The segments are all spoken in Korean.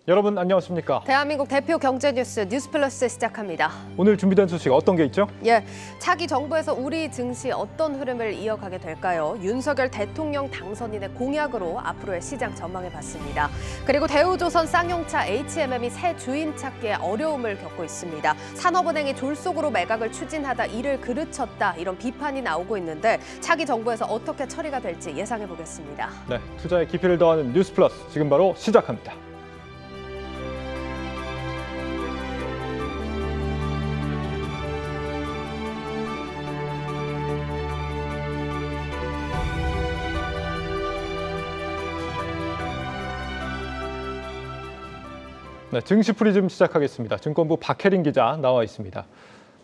여러분 안녕하십니까? 대한민국 대표 경제 뉴스 뉴스플러스 시작합니다. 오늘 준비된 소식 어떤 게 있죠? 차기 정부에서 우리 증시 어떤 흐름을 이어가게 될까요? 윤석열 대통령 당선인의 공약으로 앞으로의 시장 전망해봤습니다. 그리고 대우조선 쌍용차 HMM이 새 주인 찾기에 어려움을 겪고 있습니다. 산업은행이 졸속으로 매각을 추진하다 이를 그르쳤다 이런 비판이 나오고 있는데 차기 정부에서 어떻게 처리가 될지 예상해보겠습니다. 네, 투자의 깊이를 더하는 뉴스플러스 지금 바로 시작합니다. 네, 증시 프리즘 시작하겠습니다. 증권부 박혜린 기자 나와 있습니다.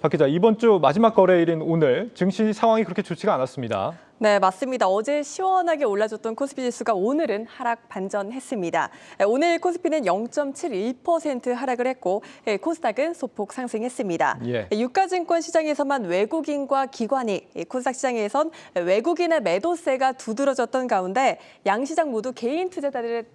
박 기자, 이번 주 마지막 거래일인 오늘 증시 상황이 그렇게 좋지가 않았습니다. 네, 맞습니다. 어제 시원하게 올라줬던 코스피 지수가 오늘은 하락 반전했습니다. 오늘 코스피는 0.71% 하락을 했고 코스닥은 소폭 상승했습니다. 유가증권 시장에서만 외국인과 기관이, 코스닥 시장에선 외국인의 매도세가 두드러졌던 가운데 양시장 모두 개인 투자자들의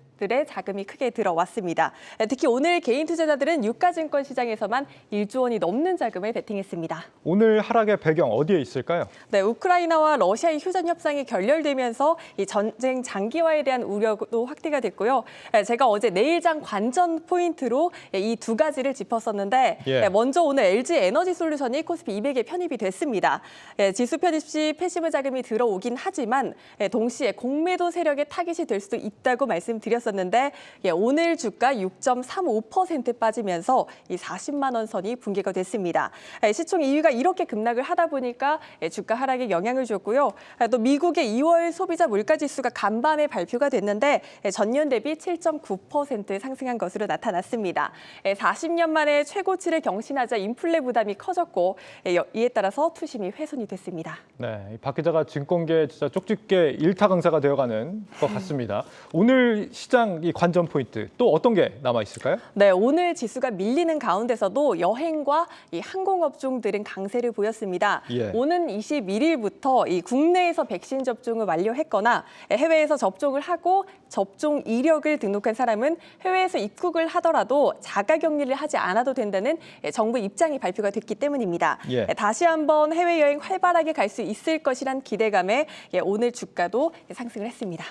자금이 크게 들어왔습니다. 특히 오늘 개인 투자자들은 유가증권 시장에서만 1조 원이 넘는 자금을 베팅했습니다. 오늘 하락의 배경 어디에 있을까요? 네, 우크라이나와 러시아의 휴전 협상이 결렬되면서 이 전쟁 장기화에 대한 우려도 확대가 됐고요. 제가 어제 내일장 관전 포인트로 이 두 가지를 짚었었는데 먼저 오늘 LG 에너지 솔루션이 코스피 200에 편입이 됐습니다. 지수 편입 시 패시브 자금이 들어오긴 하지만 동시에 공매도 세력의 타깃이 될 수도 있다고 말씀드렸습니다. 었는데 오늘 주가 6.35% 빠지면서 이 40만 원 선이 붕괴가 됐습니다. 시총 2위가 이렇게 급락을 하다 보니까 주가 하락에 영향을 줬고요. 또 미국의 2월 소비자 물가지수가 간밤에 발표가 됐는데 전년 대비 7.9% 상승한 것으로 나타났습니다. 40년 만에 최고치를 경신하자 인플레 부담이 커졌고 이에 따라서 투심이 훼손이 됐습니다. 네, 박 기자가 증권계 진짜 쪽집게 일타 강사가 되어가는 것 같습니다. 오늘 시장 이 관전 포인트 또 어떤 게 남아 있을까요? 네, 오늘 지수가 밀리는 가운데서도 여행과 이 항공업종들은 강세를 보였습니다. 오는 21일부터 이 국내에서 백신 접종을 완료했거나 해외에서 접종을 하고 접종 이력을 등록한 사람은 해외에서 입국을 하더라도 자가격리를 하지 않아도 된다는 정부 입장이 발표가 됐기 때문입니다. 다시 한번 해외여행 활발하게 갈 수 있을 것이란 기대감에 오늘 주가도 상승을 했습니다.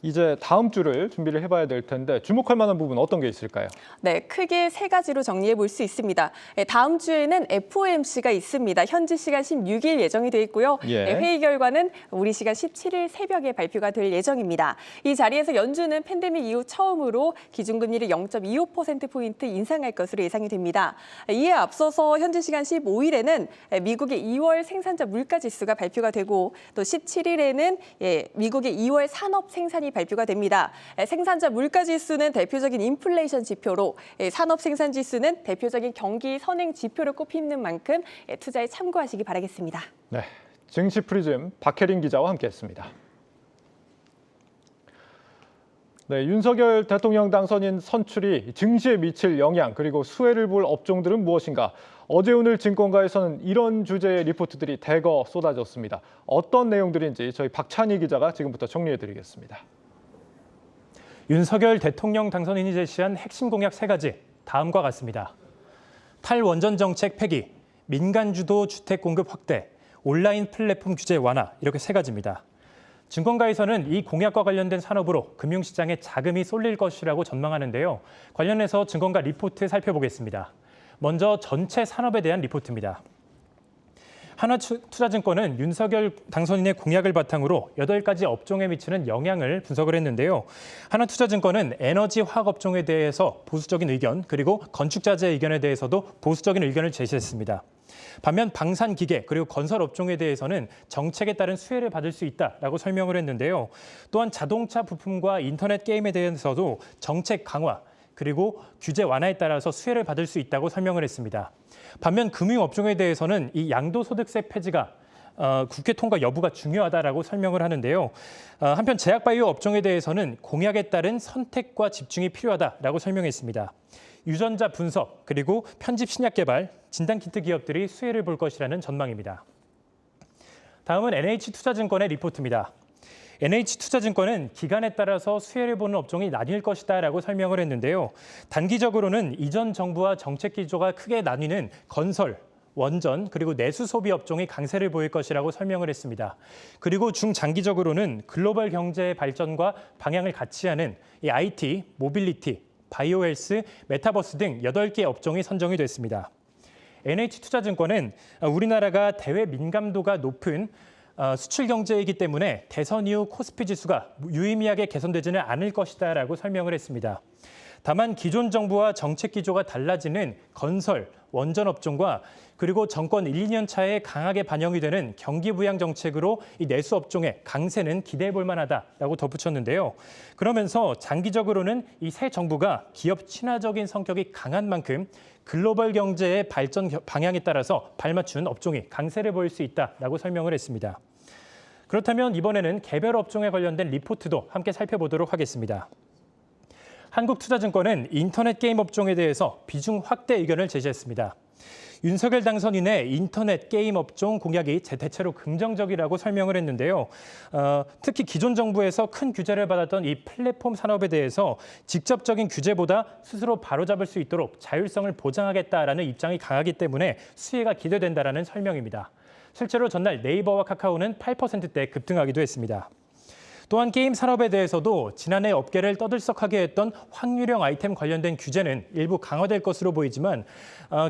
이제 다음 주를 준비를 해봐야 될 텐데 주목할 만한 부분 어떤 게 있을까요? 네, 크게 세 가지로 정리해 볼 수 있습니다. 다음 주에는 FOMC가 있습니다. 현지 시간 16일 예정이 돼 있고요. 회의 결과는 우리 시간 17일 새벽에 발표가 될 예정입니다. 이 자리에서 연준은 팬데믹 이후 처음으로 기준금리를 0.25%포인트 인상할 것으로 예상이 됩니다. 이에 앞서서 현지 시간 15일에는 미국의 2월 생산자 물가지수가 발표가 되고 또 17일에는 미국의 2월 산업 생산이 발표가 됩니다. 생산자 물가지수는 대표적인 인플레이션 지표로 산업 생산 지수는 대표적인 경기 선행 지표로 꼽히는 만큼 투자에 참고하시기 바라겠습니다. 네, 증시 프리즘 박혜린 기자와 함께했습니다. 네, 윤석열 대통령 당선인 선출이 증시에 미칠 영향 그리고 수혜를 볼 업종들은 무엇인가? 어제 오늘 증권가에서는 이런 주제의 리포트들이 대거 쏟아졌습니다. 어떤 내용들인지 저희 박찬희 기자가 지금부터 정리해드리겠습니다. 윤석열 대통령 당선인이 제시한 핵심 공약 3가지, 다음과 같습니다. 탈원전 정책 폐기, 민간 주도 주택 공급 확대, 온라인 플랫폼 규제 완화, 이렇게 3가지입니다. 증권가에서는 이 공약과 관련된 산업으로 금융시장에 자금이 쏠릴 것이라고 전망하는데요. 관련해서 증권가 리포트 살펴보겠습니다. 먼저 전체 산업에 대한 리포트입니다. 하나투자증권은 윤석열 당선인의 공약을 바탕으로 8가지 업종에 미치는 영향을 분석을 했는데요. 하나투자증권은 에너지 화학 업종에 대해서 보수적인 의견, 그리고 건축자재 의견에 대해서도 보수적인 의견을 제시했습니다. 반면 방산기계 그리고 건설 업종에 대해서는 정책에 따른 수혜를 받을 수 있다라고 설명을 했는데요. 또한 자동차 부품과 인터넷 게임에 대해서도 정책 강화, 그리고 규제 완화에 따라서 수혜를 받을 수 있다고 설명을 했습니다. 반면 금융업종에 대해서는 이 양도소득세 폐지가 국회 통과 여부가 중요하다라고 설명을 하는데요. 한편 제약바이오 업종에 대해서는 공약에 따른 선택과 집중이 필요하다라고 설명했습니다. 유전자 분석, 그리고 편집 신약 개발, 진단키트 기업들이 수혜를 볼 것이라는 전망입니다. 다음은 NH투자증권의 리포트입니다. NH투자증권은 기간에 따라서 수혜를 보는 업종이 나뉠 것이다라고 설명을 했는데요. 단기적으로는 이전 정부와 정책 기조가 크게 나뉘는 건설, 원전, 그리고 내수 소비 업종이 강세를 보일 것이라고 설명을 했습니다. 그리고 중장기적으로는 글로벌 경제의 발전과 방향을 같이 하는 이 IT, 모빌리티, 바이오헬스, 메타버스 등 8개 업종이 선정이 됐습니다. NH투자증권은 우리나라가 대외 민감도가 높은 수출 경제이기 때문에 대선 이후 코스피 지수가 유의미하게 개선되지는 않을 것이다라고 설명을 했습니다. 다만 기존 정부와 정책 기조가 달라지는 건설, 원전 업종과 그리고 정권 1, 2년 차에 강하게 반영이 되는 경기 부양 정책으로 이 내수 업종의 강세는 기대해 볼 만하다라고 덧붙였는데요. 그러면서 장기적으로는 이 새 정부가 기업 친화적인 성격이 강한 만큼 글로벌 경제의 발전 방향에 따라서 발맞춘 업종이 강세를 보일 수 있다라고 설명을 했습니다. 그렇다면 이번에는 개별 업종에 관련된 리포트도 함께 살펴보도록 하겠습니다. 한국투자증권은 인터넷 게임 업종에 대해서 비중 확대 의견을 제시했습니다. 윤석열 당선인의 인터넷 게임 업종 공약이 대체로 긍정적이라고 설명을 했는데요. 특히 기존 정부에서 큰 규제를 받았던 이 플랫폼 산업에 대해서 직접적인 규제보다 스스로 바로잡을 수 있도록 자율성을 보장하겠다라는 입장이 강하기 때문에 수혜가 기대된다라는 설명입니다. 실제로 전날 네이버와 카카오는 8%대 급등하기도 했습니다. 또한 게임 산업에 대해서도 지난해 업계를 떠들썩하게 했던 확률형 아이템 관련된 규제는 일부 강화될 것으로 보이지만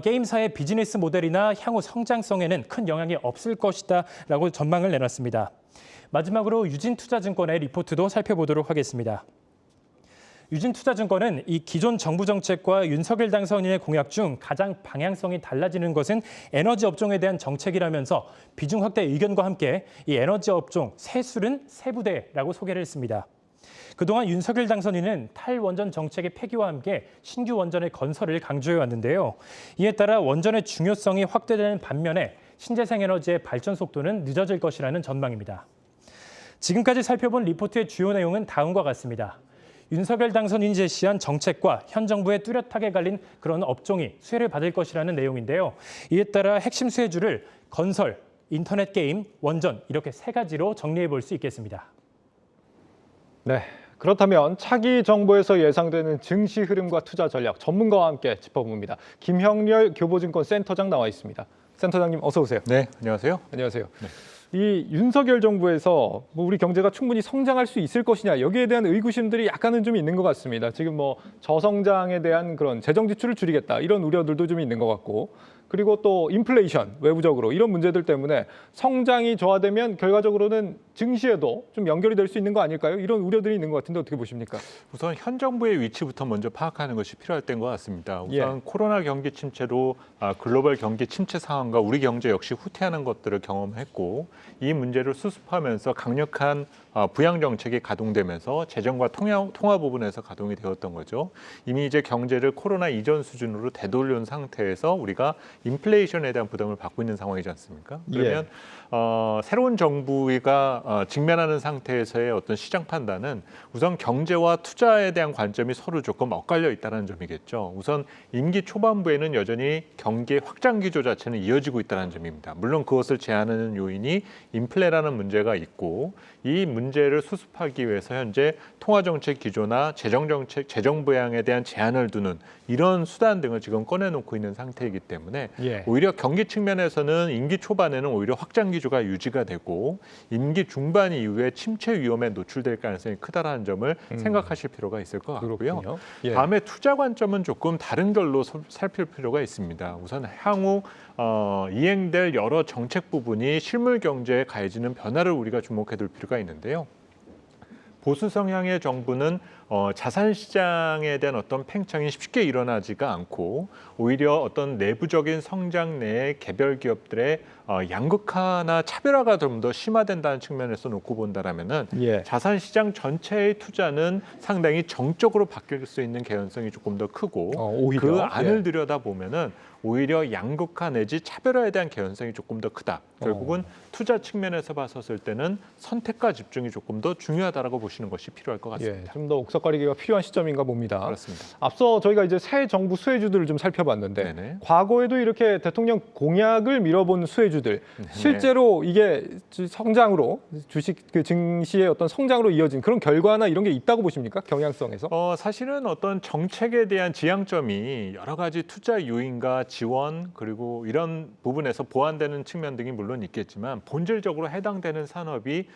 게임사의 비즈니스 모델이나 향후 성장성에는 큰 영향이 없을 것이다라고 전망을 내놨습니다. 마지막으로 유진투자증권의 리포트도 살펴보도록 하겠습니다. 유진투자증권은 이 기존 정부 정책과 윤석열 당선인의 공약 중 가장 방향성이 달라지는 것은 에너지 업종에 대한 정책이라면서 비중 확대 의견과 함께 이 에너지 업종 세술은 세부대라고 소개를 했습니다. 그동안 윤석열 당선인은 탈원전 정책의 폐기와 함께 신규 원전의 건설을 강조해 왔는데요. 이에 따라 원전의 중요성이 확대되는 반면에 신재생 에너지의 발전 속도는 늦어질 것이라는 전망입니다. 지금까지 살펴본 리포트의 주요 내용은 다음과 같습니다. 윤석열 당선인이 제시한 정책과 현 정부의 뚜렷하게 갈린 그런 업종이 수혜를 받을 것이라는 내용인데요. 이에 따라 핵심 수혜주를 건설, 인터넷 게임, 원전 이렇게 3가지로 정리해 볼 수 있겠습니다. 네, 그렇다면 차기 정부에서 예상되는 증시 흐름과 투자 전략 전문가와 함께 짚어봅니다. 김형렬 교보증권 센터장 나와 있습니다. 센터장님 어서 오세요. 네, 안녕하세요. 안녕하세요. 네. 이 윤석열 정부에서 우리 경제가 충분히 성장할 수 있을 것이냐 여기에 대한 의구심들이 약간은 좀 있는 것 같습니다. 지금 저성장에 대한 그런 재정 지출을 줄이겠다 이런 우려들도 좀 있는 것 같고 그리고 또 인플레이션 외부적으로 이런 문제들 때문에 성장이 저하되면 결과적으로는 증시에도 좀 연결이 될 수 있는 거 아닐까요? 이런 우려들이 있는 것 같은데 어떻게 보십니까? 우선 현 정부의 위치부터 먼저 파악하는 것이 필요할 때인 것 같습니다. 우선 코로나 경기 침체로 글로벌 경기 침체 상황과 우리 경제 역시 후퇴하는 것들을 경험했고 이 문제를 수습하면서 강력한 부양 정책이 가동되면서 재정과 통화 부분에서 가동이 되었던 거죠. 이미 이제 경제를 코로나 이전 수준으로 되돌려온 상태에서 우리가 인플레이션에 대한 부담을 받고 있는 상황이지 않습니까? 그러면 새로운 정부가 직면하는 상태에서의 어떤 시장 판단은 우선 경제와 투자에 대한 관점이 서로 조금 엇갈려 있다는 점이겠죠. 우선 임기 초반부에는 여전히 경기 확장 기조 자체는 이어지고 있다는 점입니다. 물론 그것을 제한하는 요인이 인플레라는 문제가 있고 이 문제를 수습하기 위해서 현재 통화정책 기조나 재정정책, 재정 부양에 대한 제한을 두는 이런 수단 등을 지금 꺼내놓고 있는 상태이기 때문에 오히려 경기 측면에서는 임기 초반에는 오히려 확장 기조가 유지가 되고 임기 중반 이후에 침체 위험에 노출될 가능성이 크다라는 점을 생각하실 필요가 있을 것 같고요. 다음에 투자 관점은 조금 다른 걸로 살필 필요가 있습니다. 우선 향후 이행될 여러 정책 부분이 실물 경제에 가해지는 변화를 우리가 주목해둘 필요가 있는데요. 보수 성향의 정부는 자산 시장에 대한 어떤 팽창이 쉽게 일어나지가 않고 오히려 어떤 내부적인 성장 내의 개별 기업들의 양극화나 차별화가 좀 더 심화된다는 측면에서 놓고 본다라면은 자산 시장 전체의 투자는 상당히 정적으로 바뀔 수 있는 개연성이 조금 더 크고 그 안을 들여다 보면은 오히려 양극화 내지 차별화에 대한 개연성이 조금 더 크다. 결국은 투자 측면에서 봤었을 때는 선택과 집중이 조금 더 중요하다라고 보시는 것이 필요할 것 같습니다. 좀 더 옥석가리기가 필요한 시점인가 봅니다. 그렇습니다. 앞서 저희가 이제 새 정부 수혜주들을 좀 살펴봤는데 네네. 과거에도 이렇게 대통령 공약을 밀어본 수혜주들 실제로 이게 성장으로 주식 그 증시의 어떤 성장으로 이어진 그런 결과나 이런 게 있다고 보십니까? 경향성에서? 사실은 어떤 정책에 대한 지향점이 여러 가지 투자 요인과 지원 그리고 이런 부분에서 보완되는 측면 등이 물론 있겠지만 본질적으로 해당되는 산업이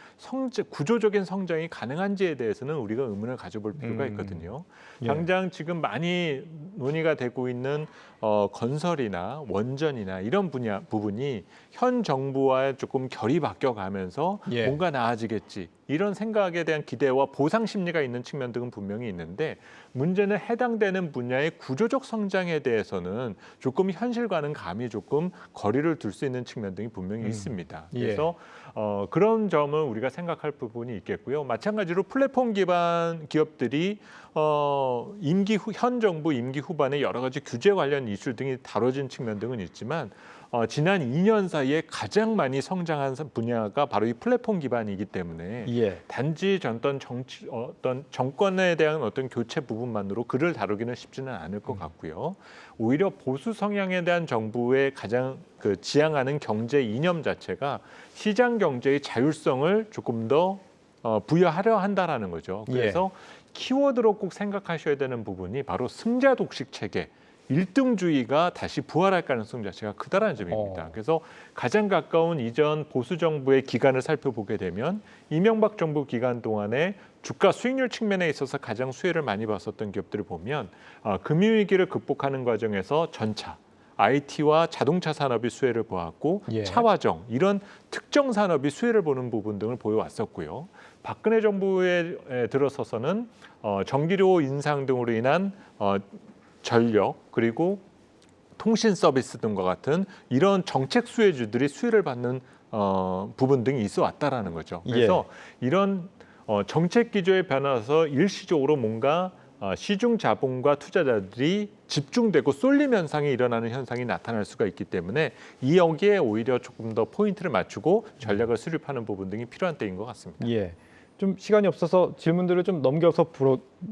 구조적인 성장이 가능한지에 대해서는 우리가 의문을 가져볼 필요가 있거든요. 예. 당장 지금 많이 논의가 되고 있는 건설이나 원전이나 이런 부분이 현 정부와 조금 결이 바뀌어가면서 예. 뭔가 나아지겠지 이런 생각에 대한 기대와 보상 심리가 있는 측면 등은 분명히 있는데 문제는 해당되는 분야의 구조적 성장에 대해서는 조금 현실과는 감히 조금 거리를 둘 수 있는 측면 등이 분명히 있습니다. 예. 그래서 그런 점은 우리가 생각할 부분이 있겠고요. 마찬가지로 플랫폼 기반 기업들이 현 정부 임기 후반에 여러 가지 규제 관련 이슈 등이 다뤄진 측면 등은 있지만 지난 2년 사이에 가장 많이 성장한 분야가 바로 이 플랫폼 기반이기 때문에 예. 단지 어떤 정권에 대한 어떤 교체 부분만으로 그를 다루기는 쉽지는 않을 것 같고요. 오히려 보수 성향에 대한 정부의 가장 지향하는 경제 이념 자체가 시장 경제의 자율성을 조금 더 부여하려 한다라는 거죠. 그래서 키워드로 꼭 생각하셔야 되는 부분이 바로 승자 독식 체계. 1등주의가 다시 부활할 가능성 자체가 크다라는 점입니다. 그래서 가장 가까운 이전 보수 정부의 기간을 살펴보게 되면 이명박 정부 기간 동안에 주가 수익률 측면에 있어서 가장 수혜를 많이 봤었던 기업들을 보면 금융위기를 극복하는 과정에서 전차, IT와 자동차 산업이 수혜를 보았고 차화정 이런 특정 산업이 수혜를 보는 부분 등을 보여왔었고요. 박근혜 정부에 들어서서는 전기료 인상 등으로 인한 전력 그리고 통신 서비스 등과 같은 이런 정책 수혜주들이 수혜를 받는 부분 등이 있어 왔다라는 거죠. 그래서 이런 정책 기조의 변화에서 일시적으로 뭔가 시중 자본과 투자자들이 집중되고 쏠림 현상이 일어나는 현상이 나타날 수가 있기 때문에 이 여기에 오히려 조금 더 포인트를 맞추고 전략을 수립하는 부분 등이 필요한 때인 것 같습니다. 좀 시간이 없어서 질문들을 좀 넘겨서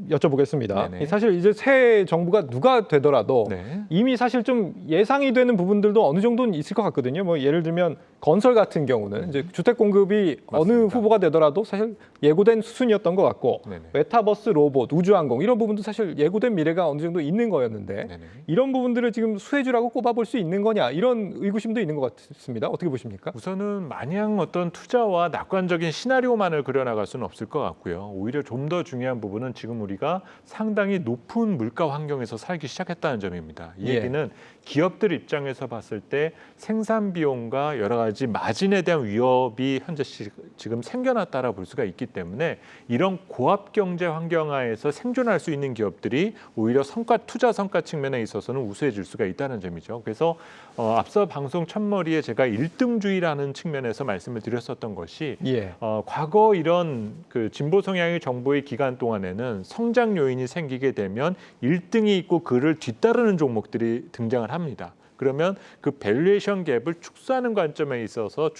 여쭤보겠습니다. 네네. 사실 이제 새 정부가 누가 되더라도 이미 사실 좀 예상이 되는 부분들도 어느 정도는 있을 것 같거든요. 뭐 예를 들면 건설 같은 경우는 이제 주택 공급이 어느 후보가 되더라도 사실 예고된 수순이었던 것 같고 메타버스, 로봇, 우주항공 이런 부분도 사실 예고된 미래가 어느 정도 있는 거였는데 이런 부분들을 지금 수혜주라고 꼽아볼 수 있는 거냐 이런 의구심도 있는 것 같습니다. 어떻게 보십니까? 우선은 마냥 어떤 투자와 낙관적인 시나리오만을 그려나갈 수는 없을 것 같고요. 오히려 좀 더 중요한 부분은 지금 우리가 상당히 높은 물가 환경에서 살기 시작했다는 점입니다. 이 얘기는 기업들 입장에서 봤을 때 생산 비용과 여러 가지 마진에 대한 위협이 현재 지금 생겨났다라 볼 수가 있기 때문에 이런 고압 경제 환경 하에서 생존할 수 있는 기업들이 오히려 투자 성과 측면에 있어서는 우수해질 수가 있다는 점이죠. 그래서 앞서 방송 첫머리에 제가 1등주의라는 측면에서 말씀을 드렸었던 것이 과거 이런 진보 성향의 정부의 기간 동안에는 성장 요인이 생기게 되면 1등이 있고 그를 뒤따르는 종목들이 등장을 합니다. 그러면 그 밸류에이션 갭을 축소하는 관점에 있어서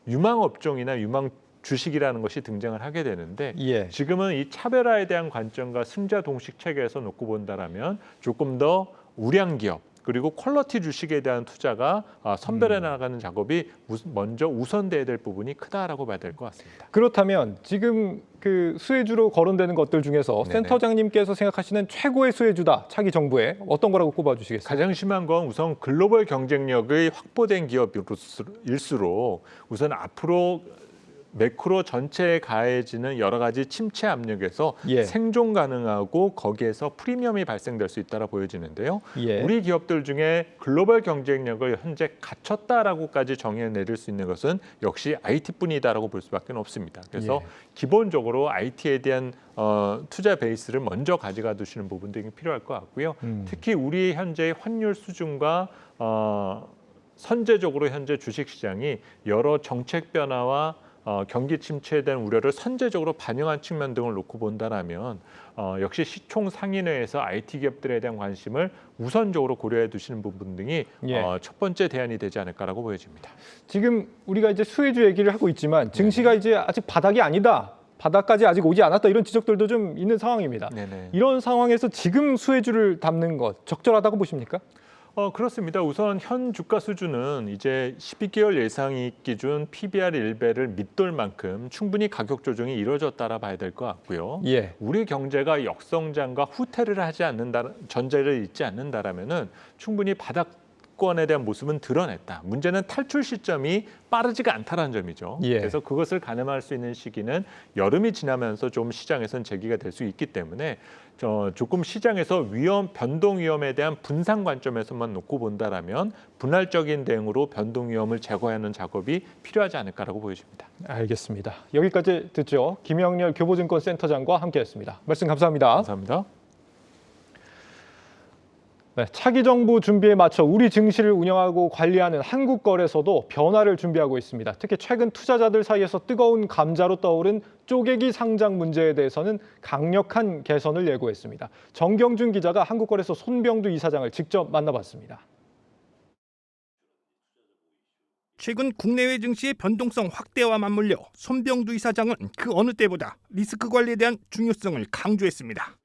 유망 업종이나 유망 주식이라는 것이 등장을 하게 되는데 지금은 이 차별화에 대한 관점과 승자 동식 체계에서 놓고 본다라면 조금 더 우량 기업 그리고 퀄러티 주식에 대한 투자가 선별해 나가는 작업이 먼저 우선돼야 될 부분이 크다라고 봐야 될 것 같습니다. 그렇다면 지금 그 수혜주로 거론되는 것들 중에서 센터장님께서 생각하시는 최고의 수혜주다 차기 정부에 어떤 거라고 꼽아주시겠어요? 가장 심한 건 우선 글로벌 경쟁력의 확보된 기업일수록 우선 앞으로 매크로 전체에 가해지는 여러 가지 침체 압력에서 생존 가능하고 거기에서 프리미엄이 발생될 수 있다라 보여지는데요. 우리 기업들 중에 글로벌 경쟁력을 현재 갖췄다라고까지 정의해 내릴 수 있는 것은 역시 IT뿐이다라고 볼 수밖에 없습니다. 그래서 기본적으로 IT에 대한 투자 베이스를 먼저 가져가 두시는 부분 등이 필요할 것 같고요. 특히 우리 현재의 환율 수준과 선제적으로 현재 주식시장이 여러 정책 변화와 경기 침체에 대한 우려를 선제적으로 반영한 측면 등을 놓고 본다라면 역시 시총 상인회에서 IT 기업들에 대한 관심을 우선적으로 고려해 두시는 부분 등이 첫 번째 대안이 되지 않을까라고 보여집니다. 지금 우리가 이제 수혜주 얘기를 하고 있지만 증시가 이제 아직 바닥이 아니다. 바닥까지 아직 오지 않았다 이런 지적들도 좀 있는 상황입니다. 네네. 이런 상황에서 지금 수혜주를 담는 것 적절하다고 보십니까? 그렇습니다. 우선 현 주가 수준은 이제 12개월 예상이익 기준 PBR 1배를 밑돌 만큼 충분히 가격 조정이 이루어졌다라 봐야 될 것 같고요. 예. 우리 경제가 역성장과 후퇴를 하지 않는다, 전제를 잊지 않는다라면은 충분히 바닥권에 대한 모습은 드러냈다. 문제는 탈출 시점이 빠르지가 않다라는 점이죠. 예. 그래서 그것을 가늠할 수 있는 시기는 여름이 지나면서 좀 시장에선 제기가 될 수 있기 때문에 조금 시장에서 변동 위험에 대한 분산 관점에서만 놓고 본다라면 분할적인 대응으로 변동 위험을 제거하는 작업이 필요하지 않을까라고 보여집니다. 알겠습니다. 여기까지 듣죠. 김영렬 교보증권센터장과 함께했습니다. 말씀 감사합니다. 감사합니다. 네, 차기 정부 준비에 맞춰 우리 증시를 운영하고 관리하는 한국거래소도 변화를 준비하고 있습니다. 특히 최근 투자자들 사이에서 뜨거운 감자로 떠오른 쪼개기 상장 문제에 대해서는 강력한 개선을 예고했습니다. 정경준 기자가 한국거래소 손병두 이사장을 직접 만나봤습니다. 최근 국내외 증시의 변동성 확대와 맞물려 손병두 이사장은 그 어느 때보다 리스크 관리에 대한 중요성을 강조했습니다.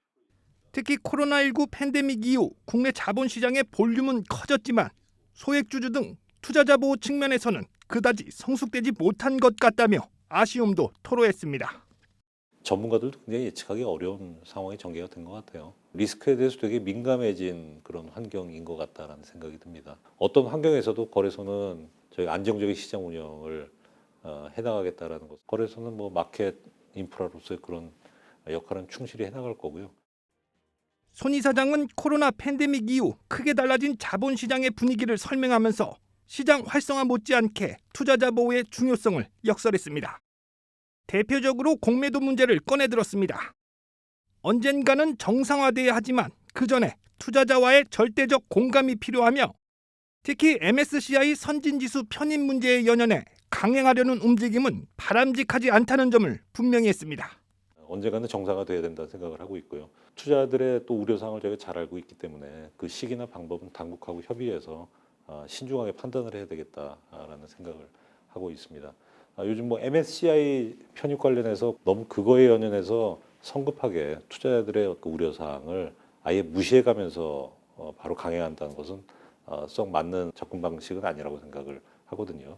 특히 코로나19 팬데믹 이후 국내 자본시장의 볼륨은 커졌지만 소액주주 등 투자자 보호 측면에서는 그다지 성숙되지 못한 것 같다며 아쉬움도 토로했습니다. 전문가들도 굉장히 예측하기 어려운 상황이 전개가 된 것 같아요. 리스크에 대해서 되게 민감해진 그런 환경인 것 같다는 생각이 듭니다. 어떤 환경에서도 거래소는 저희 안정적인 시장 운영을 해나가겠다라는 것. 거래소는 뭐 마켓 인프라로서의 그런 역할은 충실히 해나갈 거고요. 손 이사장은 코로나 팬데믹 이후 크게 달라진 자본시장의 분위기를 설명하면서 시장 활성화 못지않게 투자자 보호의 중요성을 역설했습니다. 대표적으로 공매도 문제를 꺼내들었습니다. 언젠가는 정상화돼야 하지만 그 전에 투자자와의 절대적 공감이 필요하며 특히 MSCI 선진지수 편입 문제에 연연해 강행하려는 움직임은 바람직하지 않다는 점을 분명히 했습니다. 언젠가는 정상화돼야 된다는 생각을 하고 있고요. 투자자들의 또 우려사항을 저희가 잘 알고 있기 때문에 그 시기나 방법은 당국하고 협의해서 신중하게 판단을 해야 되겠다라는 생각을 하고 있습니다. 요즘 뭐 MSCI 편입 관련해서 너무 그거에 연연해서 성급하게 투자자들의 그 우려사항을 아예 무시해가면서 바로 강행한다는 것은 썩 맞는 접근 방식은 아니라고 생각을 하거든요.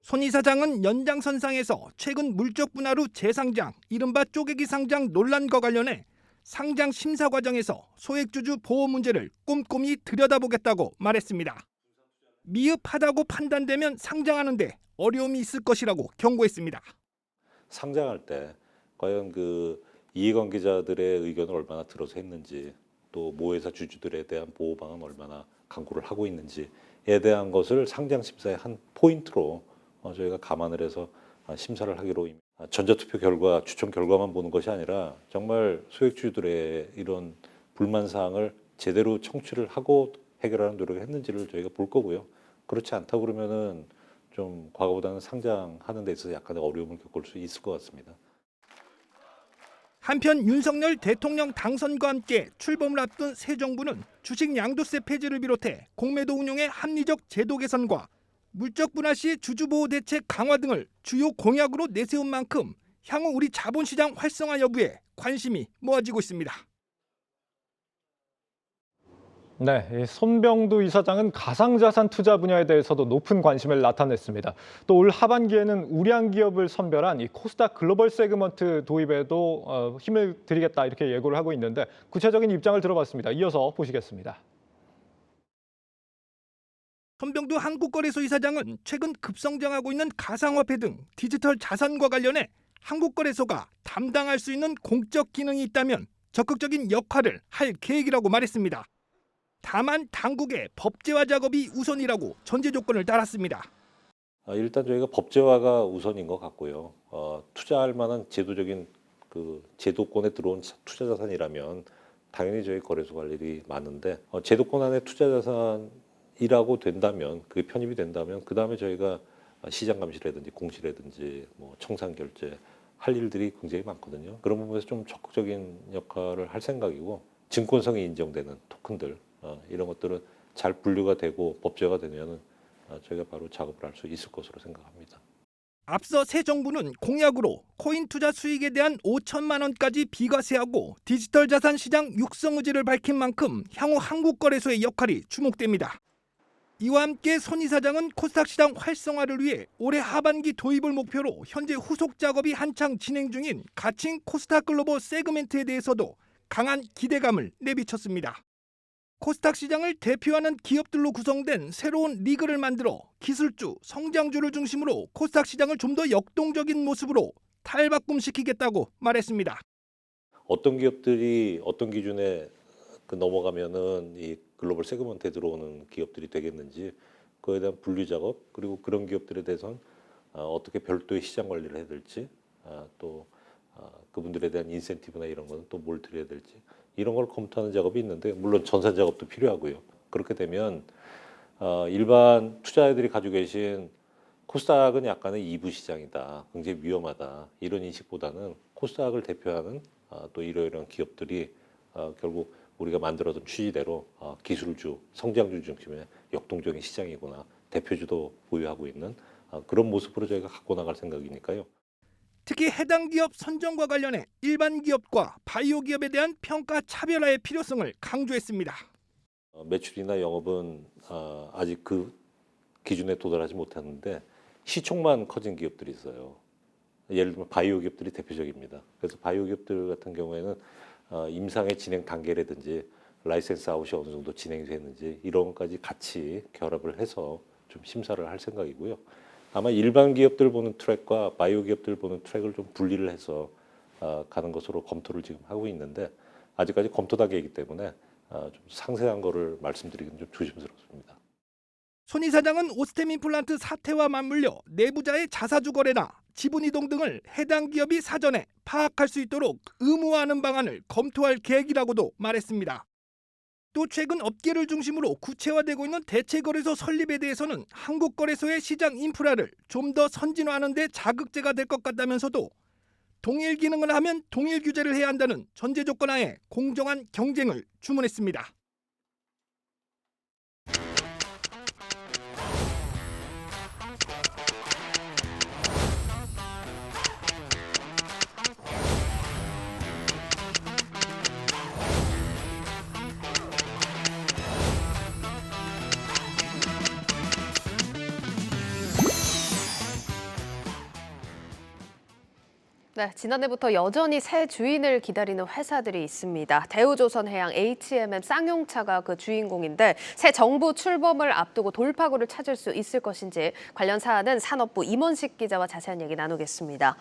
손 이사장은 연장선상에서 최근 물적 분할 후 재상장, 이른바 쪼개기 상장 논란과 관련해 상장 심사 과정에서 소액주주 보호 문제를 꼼꼼히 들여다보겠다고 말했습니다. 미흡하다고 판단되면 상장하는데 어려움이 있을 것이라고 경고했습니다. 상장할 때 과연 그 이해관계자들의 의견을 얼마나 들어서 했는지, 또 모회사 주주들에 대한 보호 방안 얼마나 강구를 하고 있는지에 대한 것을 상장 심사의 한 포인트로 저희가 감안을 해서 심사를 하기로. 전자투표 결과, 추천 결과만 보는 것이 아니라 정말 소액주주들의 이런 불만 사항을 제대로 청취를 하고 해결하는 노력을 했는지를 저희가 볼 거고요. 그렇지 않다 그러면은 좀 과거보다는 상장하는 데 있어서 약간의 어려움을 겪을 수 있을 것 같습니다. 한편 윤석열 대통령 당선과 함께 출범을 앞둔 새 정부는 주식 양도세 폐지를 비롯해 공매도 운용의 합리적 제도 개선과 물적 분할 시 주주보호 대책 강화 등을 주요 공약으로 내세운 만큼 향후 우리 자본시장 활성화 여부에 관심이 모아지고 있습니다. 네, 손병두 이사장은 가상자산 투자 분야에 대해서도 높은 관심을 나타냈습니다. 또 올 하반기에는 우량 기업을 선별한 이 코스닥 글로벌 세그먼트 도입에도 힘을 들이겠다 이렇게 예고를 하고 있는데 구체적인 입장을 들어봤습니다. 이어서 보시겠습니다. 손병두 한국거래소 이사장은 최근 급성장하고 있는 가상화폐 등 디지털 자산과 관련해 한국거래소가 담당할 수 있는 공적 기능이 있다면 적극적인 역할을 할 계획이라고 말했습니다. 다만 당국의 법제화 작업이 우선이라고 전제 조건을 달았습니다. 일단 저희가 법제화가 우선인 것 같고요. 투자할 만한 제도적인 그 제도권에 들어온 투자 자산이라면 당연히 저희 거래소 갈 일이 많은데 제도권 안에 투자 자산이라고 된다면, 그게 편입이 된다면 그 다음에 저희가 시장 감시라든지 공시라든지 뭐 청산 결제 할 일들이 굉장히 많거든요. 그런 부분에서 좀 적극적인 역할을 할 생각이고 증권성이 인정되는 토큰들 이런 것들은 잘 분류가 되고 법제화가 되면은 저희가 바로 작업을 할 수 있을 것으로 생각합니다. 앞서 새 정부는 공약으로 코인 투자 수익에 대한 5천만 원까지 비과세하고 디지털 자산 시장 육성 의지를 밝힌 만큼 향후 한국거래소의 역할이 주목됩니다. 이와 함께 손 이사장은 코스닥 시장 활성화를 위해 올해 하반기 도입을 목표로 현재 후속 작업이 한창 진행 중인 가칭 코스닥 글로벌 세그멘트에 대해서도 강한 기대감을 내비쳤습니다. 코스닥 시장을 대표하는 기업들로 구성된 새로운 리그를 만들어 기술주, 성장주를 중심으로 코스닥 시장을 좀 더 역동적인 모습으로 탈바꿈시키겠다고 말했습니다. 어떤 기업들이 어떤 기준에 넘어가면은 이 글로벌 세그먼트에 들어오는 기업들이 되겠는지 그에 대한 분류 작업 그리고 그런 기업들에 대해서는 어떻게 별도의 시장 관리를 해야 될지 또 그분들에 대한 인센티브나 이런 거는 또 뭘 드려야 될지 이런 걸 검토하는 작업이 있는데 물론 전산 작업도 필요하고요. 그렇게 되면 일반 투자자들이 가지고 계신 코스닥은 약간의 2부 시장이다. 굉장히 위험하다. 이런 인식보다는 코스닥을 대표하는 또 이러이러한 기업들이 결국 우리가 만들어둔 취지대로 기술주, 성장주 중심의 역동적인 시장이구나. 대표주도 보유하고 있는 그런 모습으로 저희가 갖고 나갈 생각이니까요. 특히 해당 기업 선정과 관련해 일반 기업과 바이오 기업에 대한 평가 차별화의 필요성을 강조했습니다. 매출이나 영업은 아직 그 기준에 도달하지 못했는데 시총만 커진 기업들이 있어요. 예를 들면 바이오 기업들이 대표적입니다. 그래서 바이오 기업들 같은 경우에는 임상의 진행 단계라든지 라이센스 아웃이 어느 정도 진행이 됐는지 이런 것까지 같이 결합을 해서 좀 심사를 할 생각이고요. 아마 일반 기업들 보는 트랙과 바이오 기업들 보는 트랙을 좀 분리를 해서 가는 것으로 검토를 지금 하고 있는데 아직까지 검토 단계이기 때문에 좀 상세한 거를 말씀드리기는 좀 조심스럽습니다. 손 이사장은 오스템 임플란트 사태와 맞물려 내부자의 자사주 거래나 지분 이동 등을 해당 기업이 사전에 파악할 수 있도록 의무화하는 방안을 검토할 계획이라고도 말했습니다. 또 최근 업계를 중심으로 구체화되고 있는 대체거래소 설립에 대해서는 한국거래소의 시장 인프라를 좀 더 선진화하는 데 자극제가 될 것 같다면서도 동일 기능을 하면 동일 규제를 해야 한다는 전제 조건 하에 공정한 경쟁을 주문했습니다. 네, 지난해부터 여전히 새 주인을 기다리는 회사들이 있습니다. 대우조선해양, HMM, 쌍용차가 그 주인공인데 새 정부 출범을 앞두고 돌파구를 찾을 수 있을 것인지 관련 사안은 산업부 임원식 기자와 자세한 얘기 나누겠습니다.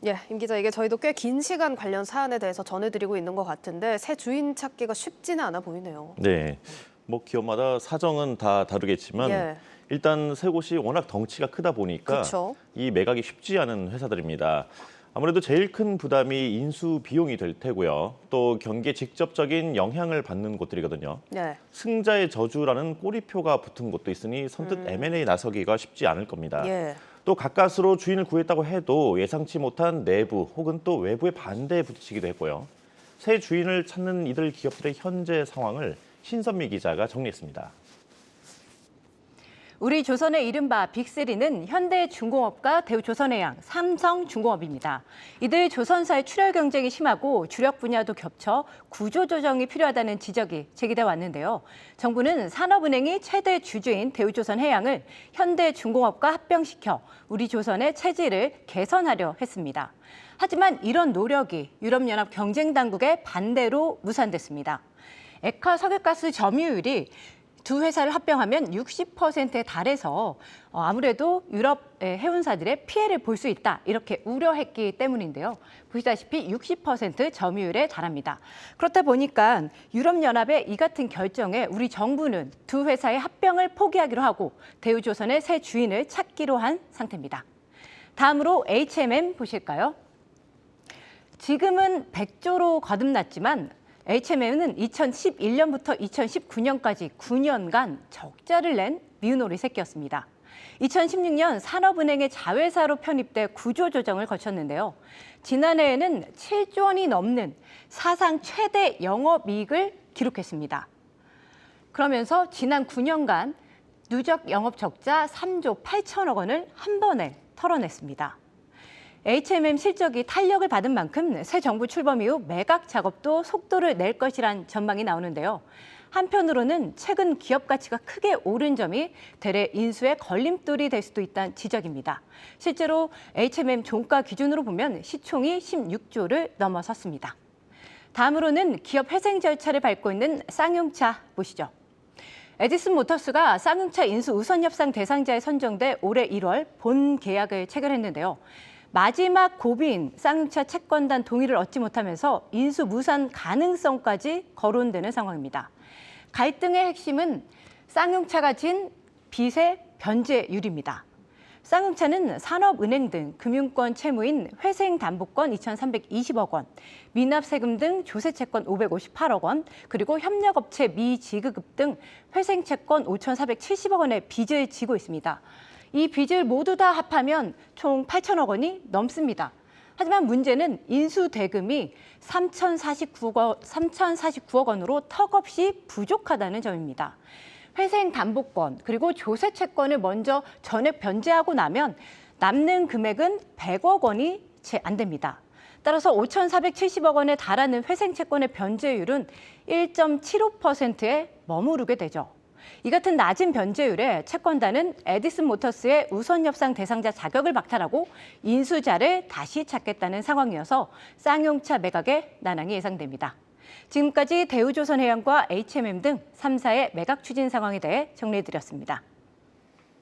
예, 임 기자, 이게 저희도 꽤 긴 시간 관련 사안에 대해서 전해드리고 있는 것 같은데 새 주인 찾기가 쉽지는 않아 보이네요. 네, 뭐 기업마다 사정은 다 다르겠지만 예. 일단 세 곳이 워낙 덩치가 크다 보니까 그쵸. 이 매각이 쉽지 않은 회사들입니다. 아무래도 제일 큰 부담이 인수 비용이 될 테고요. 또 경기에 직접적인 영향을 받는 곳들이거든요. 네. 승자의 저주라는 꼬리표가 붙은 곳도 있으니 선뜻 M&A 나서기가 쉽지 않을 겁니다. 예. 또 가까스로 주인을 구했다고 해도 예상치 못한 내부 혹은 또 외부의 반대에 부딪히기도 했고요. 새 주인을 찾는 이들 기업들의 현재 상황을 신선미 기자가 정리했습니다. 우리 조선의 이른바 빅3는 현대중공업과 대우조선해양, 삼성중공업입니다. 이들 조선사의 출혈 경쟁이 심하고 주력 분야도 겹쳐 구조조정이 필요하다는 지적이 제기돼 왔는데요. 정부는 산업은행이 최대 주주인 대우조선해양을 현대중공업과 합병시켜 우리 조선의 체질을 개선하려 했습니다. 하지만 이런 노력이 유럽연합 경쟁당국의 반대로 무산됐습니다. 액화 석유가스 점유율이 두 회사를 합병하면 60%에 달해서 아무래도 유럽 해운사들의 피해를 볼 수 있다 이렇게 우려했기 때문인데요. 보시다시피 60% 점유율에 달합니다. 그렇다 보니까 유럽연합의 이 같은 결정에 우리 정부는 두 회사의 합병을 포기하기로 하고 대우조선의 새 주인을 찾기로 한 상태입니다. 다음으로 HMM 보실까요? 지금은 100조로 거듭났지만 HMM은 2011년부터 2019년까지 9년간 적자를 낸 미운오리 새끼였습니다. 2016년 산업은행의 자회사로 편입돼 구조조정을 거쳤는데요. 지난해에는 7조 원이 넘는 사상 최대 영업이익을 기록했습니다. 그러면서 지난 9년간 누적 영업 적자 3조 8천억 원을 한 번에 털어냈습니다. HMM 실적이 탄력을 받은 만큼 새 정부 출범 이후 매각 작업도 속도를 낼 것이란 전망이 나오는데요. 한편으로는 최근 기업 가치가 크게 오른 점이 대래 인수의 걸림돌이 될 수도 있다는 지적입니다. 실제로 HMM 종가 기준으로 보면 시총이 16조를 넘어섰습니다. 다음으로는 기업 회생 절차를 밟고 있는 쌍용차 보시죠. 에디슨 모터스가 쌍용차 인수 우선 협상 대상자에 선정돼 올해 1월 본 계약을 체결했는데요. 마지막 고비인 쌍용차 채권단 동의를 얻지 못하면서 인수 무산 가능성까지 거론되는 상황입니다. 갈등의 핵심은 쌍용차가 진 빚의 변제율입니다. 쌍용차는 산업은행 등 금융권 채무인 회생담보권 2,320억 원, 미납세금 등 조세채권 558억 원, 그리고 협력업체 미지급 등 회생채권 5,470억 원의 빚을 지고 있습니다. 이 빚을 모두 다 합하면 총 8천억 원이 넘습니다. 하지만 문제는 인수 대금이 3,049억 원으로 턱없이 부족하다는 점입니다. 회생담보권 그리고 조세채권을 먼저 전액 변제하고 나면 남는 금액은 100억 원이 채 안 됩니다. 따라서 5,470억 원에 달하는 회생채권의 변제율은 1.75%에 머무르게 되죠. 이 같은 낮은 변제율에 채권단은 에디슨 모터스의 우선 협상 대상자 자격을 박탈하고 인수자를 다시 찾겠다는 상황이어서 쌍용차 매각의 난항이 예상됩니다. 지금까지 대우조선해양과 HMM 등 3사의 매각 추진 상황에 대해 정리해드렸습니다.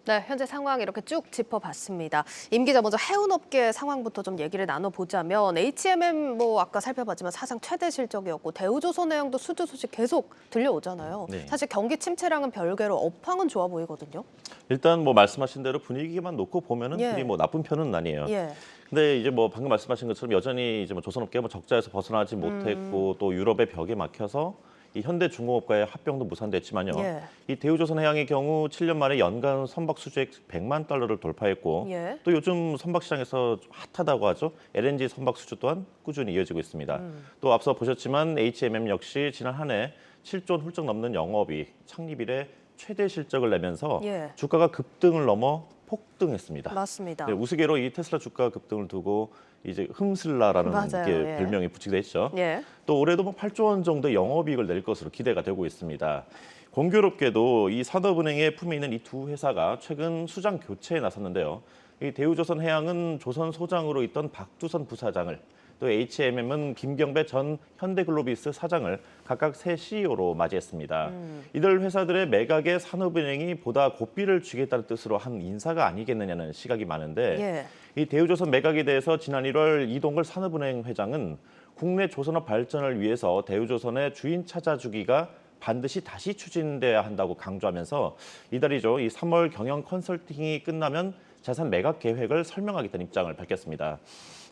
네, 현재 상황 이렇게 쭉 짚어봤습니다. 임 기자, 먼저 해운업계 상황부터 좀 얘기를 나눠보자면 HMM 아까 살펴봤지만 사상 최대 실적이었고 대우조선해양도 수주 소식 계속 들려오잖아요. 네. 사실 경기 침체랑은 별개로 업황은 좋아 보이거든요. 일단 말씀하신 대로 분위기만 놓고 보면은 예. 그리 나쁜 편은 아니에요. 예. 근데 이제 방금 말씀하신 것처럼 여전히 이제 조선업계 적자에서 벗어나지 못했고 또 유럽의 벽에 막혀서 이 현대중공업과의 합병도 무산됐지만요. 예. 이 대우조선해양의 경우 7년 만에 연간 선박 수주액 100만 달러를 돌파했고 예. 또 요즘 선박 시장에서 핫하다고 하죠. LNG 선박 수주 또한 꾸준히 이어지고 있습니다. 또 앞서 보셨지만 HMM 역시 지난 한 해 7조 원 훌쩍 넘는 영업이익, 창립 이래 최대 실적을 내면서 예. 주가가 급등을 넘어 폭등했습니다. 맞습니다. 네, 우스개로 이 테슬라 주가 급등을 두고 이제 흠슬라라는 맞아요. 게 예. 별명이 붙이게 됐죠. 예. 또 올해도 8조 원 정도의 영업이익을 낼 것으로 기대가 되고 있습니다. 공교롭게도 이 산업은행의 품에 있는 이 두 회사가 최근 수장 교체에 나섰는데요. 이 대우조선해양은 조선 소장으로 있던 박두선 부사장을, 또 HMM은 김경배 전 현대글로비스 사장을 각각 새 CEO로 맞이했습니다. 이들 회사들의 매각에 산업은행이 보다 고삐를 쥐겠다는 뜻으로 한 인사가 아니겠느냐는 시각이 많은데 예. 이 대우조선 매각에 대해서 지난 1월 이동걸 산업은행 회장은 국내 조선업 발전을 위해서 대우조선의 주인 찾아주기가 반드시 다시 추진돼야 한다고 강조하면서 이달이죠. 이 3월 경영 컨설팅이 끝나면 자산 매각 계획을 설명하겠다는 입장을 밝혔습니다.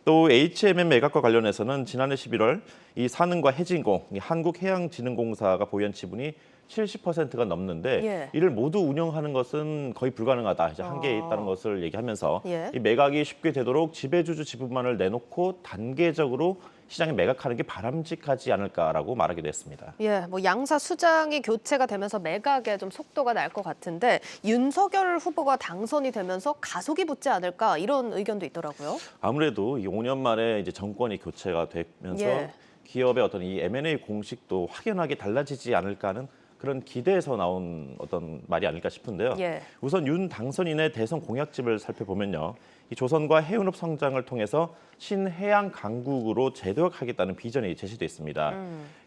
또 HMM 매각과 관련해서는 지난해 11월 이 산은과 해진공, 이 한국해양진흥공사가 보유한 지분이 70%가 넘는데 예. 이를 모두 운영하는 것은 거의 불가능하다. 이제 한계에 있다는 것을 얘기하면서 예. 이 매각이 쉽게 되도록 지배주주 지분만을 내놓고 단계적으로 시장에 매각하는 게 바람직하지 않을까라고 말하기도 했습니다. 예, 양사 수장이 교체가 되면서 매각에 좀 속도가 날 것 같은데 윤석열 후보가 당선이 되면서 가속이 붙지 않을까 이런 의견도 있더라고요. 아무래도 이 5년 만에 이제 정권이 교체가 되면서 예. 기업의 어떤 이 M&A 공식도 확연하게 달라지지 않을까 하는 그런 기대에서 나온 어떤 말이 아닐까 싶은데요. 예. 우선 윤 당선인의 대선 공약집을 살펴보면요. 이 조선과 해운업 성장을 통해서 신해양 강국으로 재도약하겠다는 비전이 제시돼 있습니다.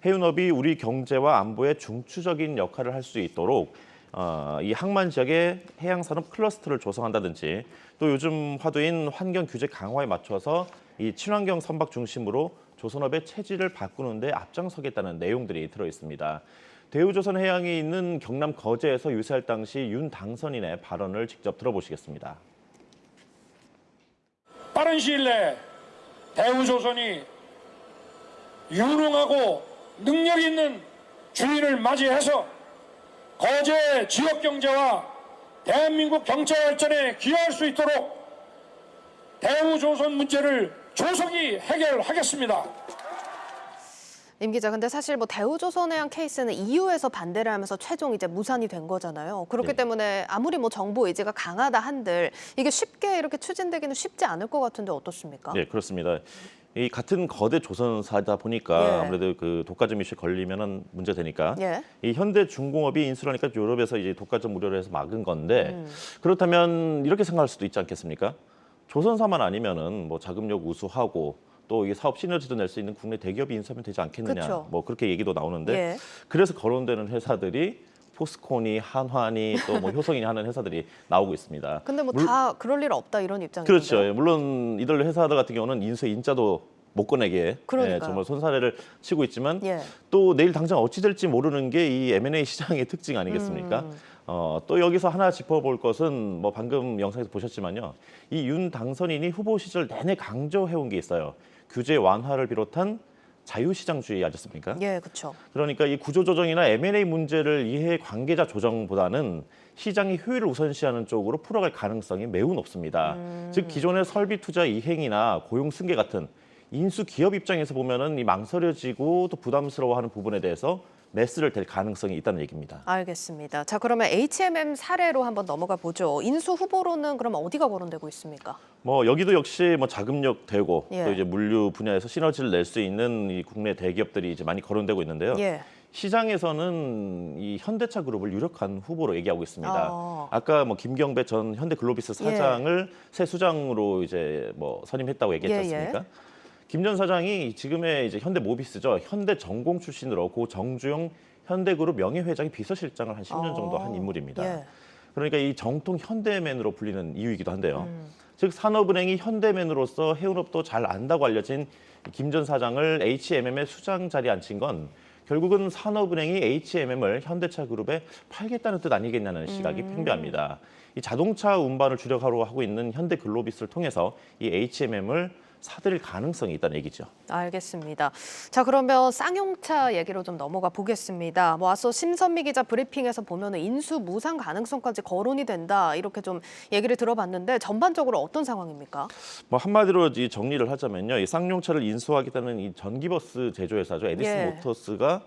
해운업이 우리 경제와 안보에 중추적인 역할을 할 수 있도록 이 항만 지역의 해양 산업 클러스터를 조성한다든지 또 요즘 화두인 환경 규제 강화에 맞춰서 이 친환경 선박 중심으로 조선업의 체질을 바꾸는 데 앞장서겠다는 내용들이 들어 있습니다. 대우조선해양이 있는 경남 거제에서 유세할 당시 윤 당선인의 발언을 직접 들어보시겠습니다. 빠른 시일 내에 대우조선이 유능하고 능력 있는 주인을 맞이해서 거제 지역 경제와 대한민국 경제 발전에 기여할 수 있도록 대우조선 문제를 조속히 해결하겠습니다. 임 기자, 근데 사실 뭐 대우조선해양 케이스는 EU에서 반대를 하면서 최종 이제 무산이 된 거잖아요. 그렇기 네. 때문에 아무리 뭐 정부 의지가 강하다 한들 이게 쉽게 이렇게 추진되기는 쉽지 않을 것 같은데 어떻습니까? 네, 그렇습니다. 이 같은 거대 조선사다 보니까 예. 아무래도 그 독과점 이슈에 걸리면은 문제 되니까 예. 이 현대중공업이 인수를 하니까 유럽에서 이제 독과점 우려를 해서 막은 건데 그렇다면 이렇게 생각할 수도 있지 않겠습니까? 조선사만 아니면은 뭐 자금력 우수하고 또 이게 사업 시너지도 낼 수 있는 국내 대기업이 인수하면 되지 않겠느냐. 그쵸. 뭐 그렇게 얘기도 나오는데 예. 그래서 거론되는 회사들이 포스코니, 한화니 또 뭐 효성이니 하는 회사들이 나오고 있습니다. 근데 뭐 다 그럴 일 없다 이런 입장인데. 그렇죠. 예, 물론 이들 회사들 같은 경우는 인수의 인자도 못 꺼내게 그러니까요. 정말 손사래를 치고 있지만 예. 또 내일 당장 어찌 될지 모르는 게 이 M&A 시장의 특징 아니겠습니까? 또 여기서 하나 짚어볼 것은 뭐 방금 영상에서 보셨지만요. 이 윤 당선인이 후보 시절 내내 강조해온 게 있어요. 규제 완화를 비롯한 자유시장주의 아니었습니까? 예, 그렇죠. 그러니까 이 구조조정이나 M&A 문제를 이해 관계자 조정보다는 시장의 효율을 우선시하는 쪽으로 풀어갈 가능성이 매우 높습니다. 즉 기존의 설비 투자 이행이나 고용 승계 같은 인수 기업 입장에서 보면은 이 망설여지고 또 부담스러워하는 부분에 대해서 메스를 댈 가능성이 있다는 얘기입니다. 알겠습니다. 자, 그러면 HMM 사례로 한번 넘어가 보죠. 인수 후보로는 그럼 어디가 거론되고 있습니까? 뭐 여기도 역시 뭐 자금력 되고 예. 또 이제 물류 분야에서 시너지를 낼 수 있는 이 국내 대기업들이 이제 많이 거론되고 있는데요. 예. 시장에서는 이 현대차 그룹을 유력한 후보로 얘기하고 있습니다. 아. 아까 뭐 김경배 전 현대글로비스 사장을 새 수장으로 이제 뭐 선임했다고 얘기했지 예, 예. 않습니까? 김 전 사장이 지금의 이제 현대모비스죠. 현대전공 출신으로 고 정주영 현대그룹 명예회장이 비서실장을 한 10년 정도 한 인물입니다. 예. 그러니까 이 정통 현대맨으로 불리는 이유이기도 한데요. 즉 산업은행이 현대맨으로서 해운업도 잘 안다고 알려진 김 전 사장을 HMM의 수장 자리에 앉힌 건 결국은 산업은행이 HMM을 현대차 그룹에 팔겠다는 뜻 아니겠냐는 시각이 팽배합니다. 이 자동차 운반을 주력하러 하고 있는 현대글로비스를 통해서 이 HMM을 사들일 가능성이 있다는 얘기죠. 알겠습니다. 자, 그러면 쌍용차 얘기로 좀 넘어가 보겠습니다. 뭐 앞서 심선미 기자 브리핑에서 보면은 인수 무산 가능성까지 거론이 된다 이렇게 좀 얘기를 들어봤는데 전반적으로 어떤 상황입니까? 뭐 한마디로 이 정리를 하자면요, 이 쌍용차를 인수하겠다는 이 전기버스 제조회사죠, 에디슨 예. 모터스가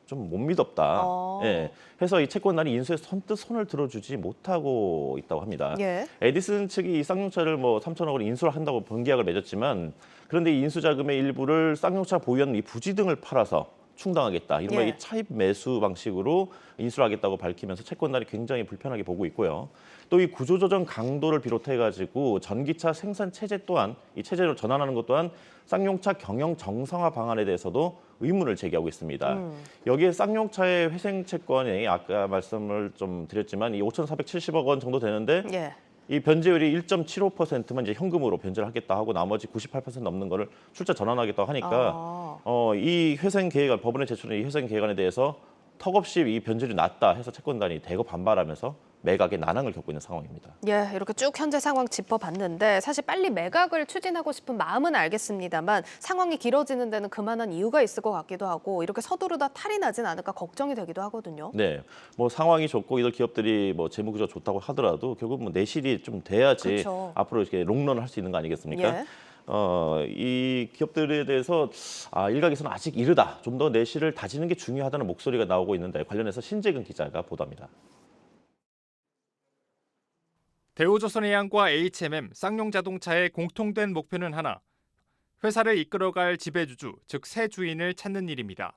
좀 못 믿었다. 어. 예, 해서 이 채권단이 인수에 선뜻 손을 들어주지 못하고 있다고 합니다. 예. 에디슨 측이 이 쌍용차를 뭐 3천억을 인수를 한다고 본계약을 맺었지만 그런데 이 인수 자금의 일부를 쌍용차 보유한 이 부지 등을 팔아서 충당하겠다. 이른바 예. 이 차입 매수 방식으로 인수를 하겠다고 밝히면서 채권단이 굉장히 불편하게 보고 있고요. 또 이 구조조정 강도를 비롯해 가지고 전기차 생산 체제 또한 이 체제로 전환하는 것 또한 쌍용차 경영 정상화 방안에 대해서도 의문을 제기하고 있습니다. 여기에 쌍용차의 회생 채권이 아까 말씀을 좀 드렸지만 이 5,470억 원 정도 되는데 예. 이 변제율이 1.75%만 이제 현금으로 변제를 하겠다 하고 나머지 98% 넘는 거를 출자 전환하겠다고 하니까 이 회생 계획안 법원에 제출한 이 회생 계획안에 대해서 턱없이 이 변제율이 낮다 해서 채권단이 대거 반발하면서 매각의 난항을 겪고 있는 상황입니다. 예, 이렇게 쭉 현재 상황 짚어봤는데 사실 빨리 매각을 추진하고 싶은 마음은 알겠습니다만 상황이 길어지는 데는 그만한 이유가 있을 것 같기도 하고 이렇게 서두르다 탈이 나진 않을까 걱정이 되기도 하거든요. 네, 뭐 상황이 좋고 이들 기업들이 뭐 재무 구조 좋다고 하더라도 결국 뭐 내실이 좀 돼야지 그쵸. 앞으로 이렇게 롱런을 할 수 있는 거 아니겠습니까? 예. 이 기업들에 대해서 일각에서는 아직 이르다, 좀 더 내실을 다지는 게 중요하다는 목소리가 나오고 있는데 관련해서 신재근 기자가 보도합니다. 대우조선해양과 HMM, 쌍용자동차의 공통된 목표는 하나, 회사를 이끌어갈 지배주주, 즉 새 주인을 찾는 일입니다.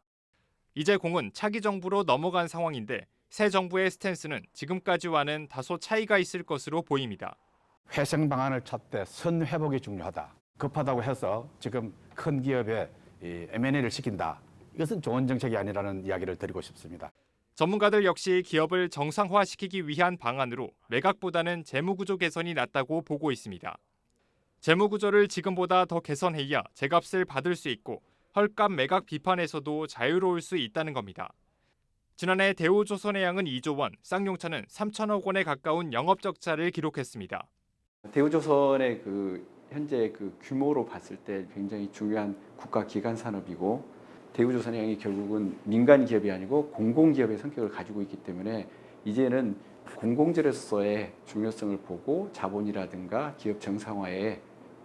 이제 공은 차기 정부로 넘어간 상황인데 새 정부의 스탠스는 지금까지와는 다소 차이가 있을 것으로 보입니다. 회생 방안을 찾되 선 회복이 중요하다. 급하다고 해서 지금 큰 기업에 M&A를 시킨다. 이것은 좋은 정책이 아니라는 이야기를 드리고 싶습니다. 전문가들 역시 기업을 정상화시키기 위한 방안으로 매각보다는 재무구조 개선이 낫다고 보고 있습니다. 재무구조를 지금보다 더 개선해야 제값을 받을 수 있고 헐값 매각 비판에서도 자유로울 수 있다는 겁니다. 지난해 대우조선해양은 2조 원, 쌍용차는 3천억 원에 가까운 영업적자를 기록했습니다. 대우조선의 현재 규모로 봤을 때 굉장히 중요한 국가 기관 산업이고 대우조선해양이 결국은 민간 기업이 아니고 공공기업의 성격을 가지고 있기 때문에 이제는 공공재로서의 중요성을 보고 자본이라든가 기업 정상화에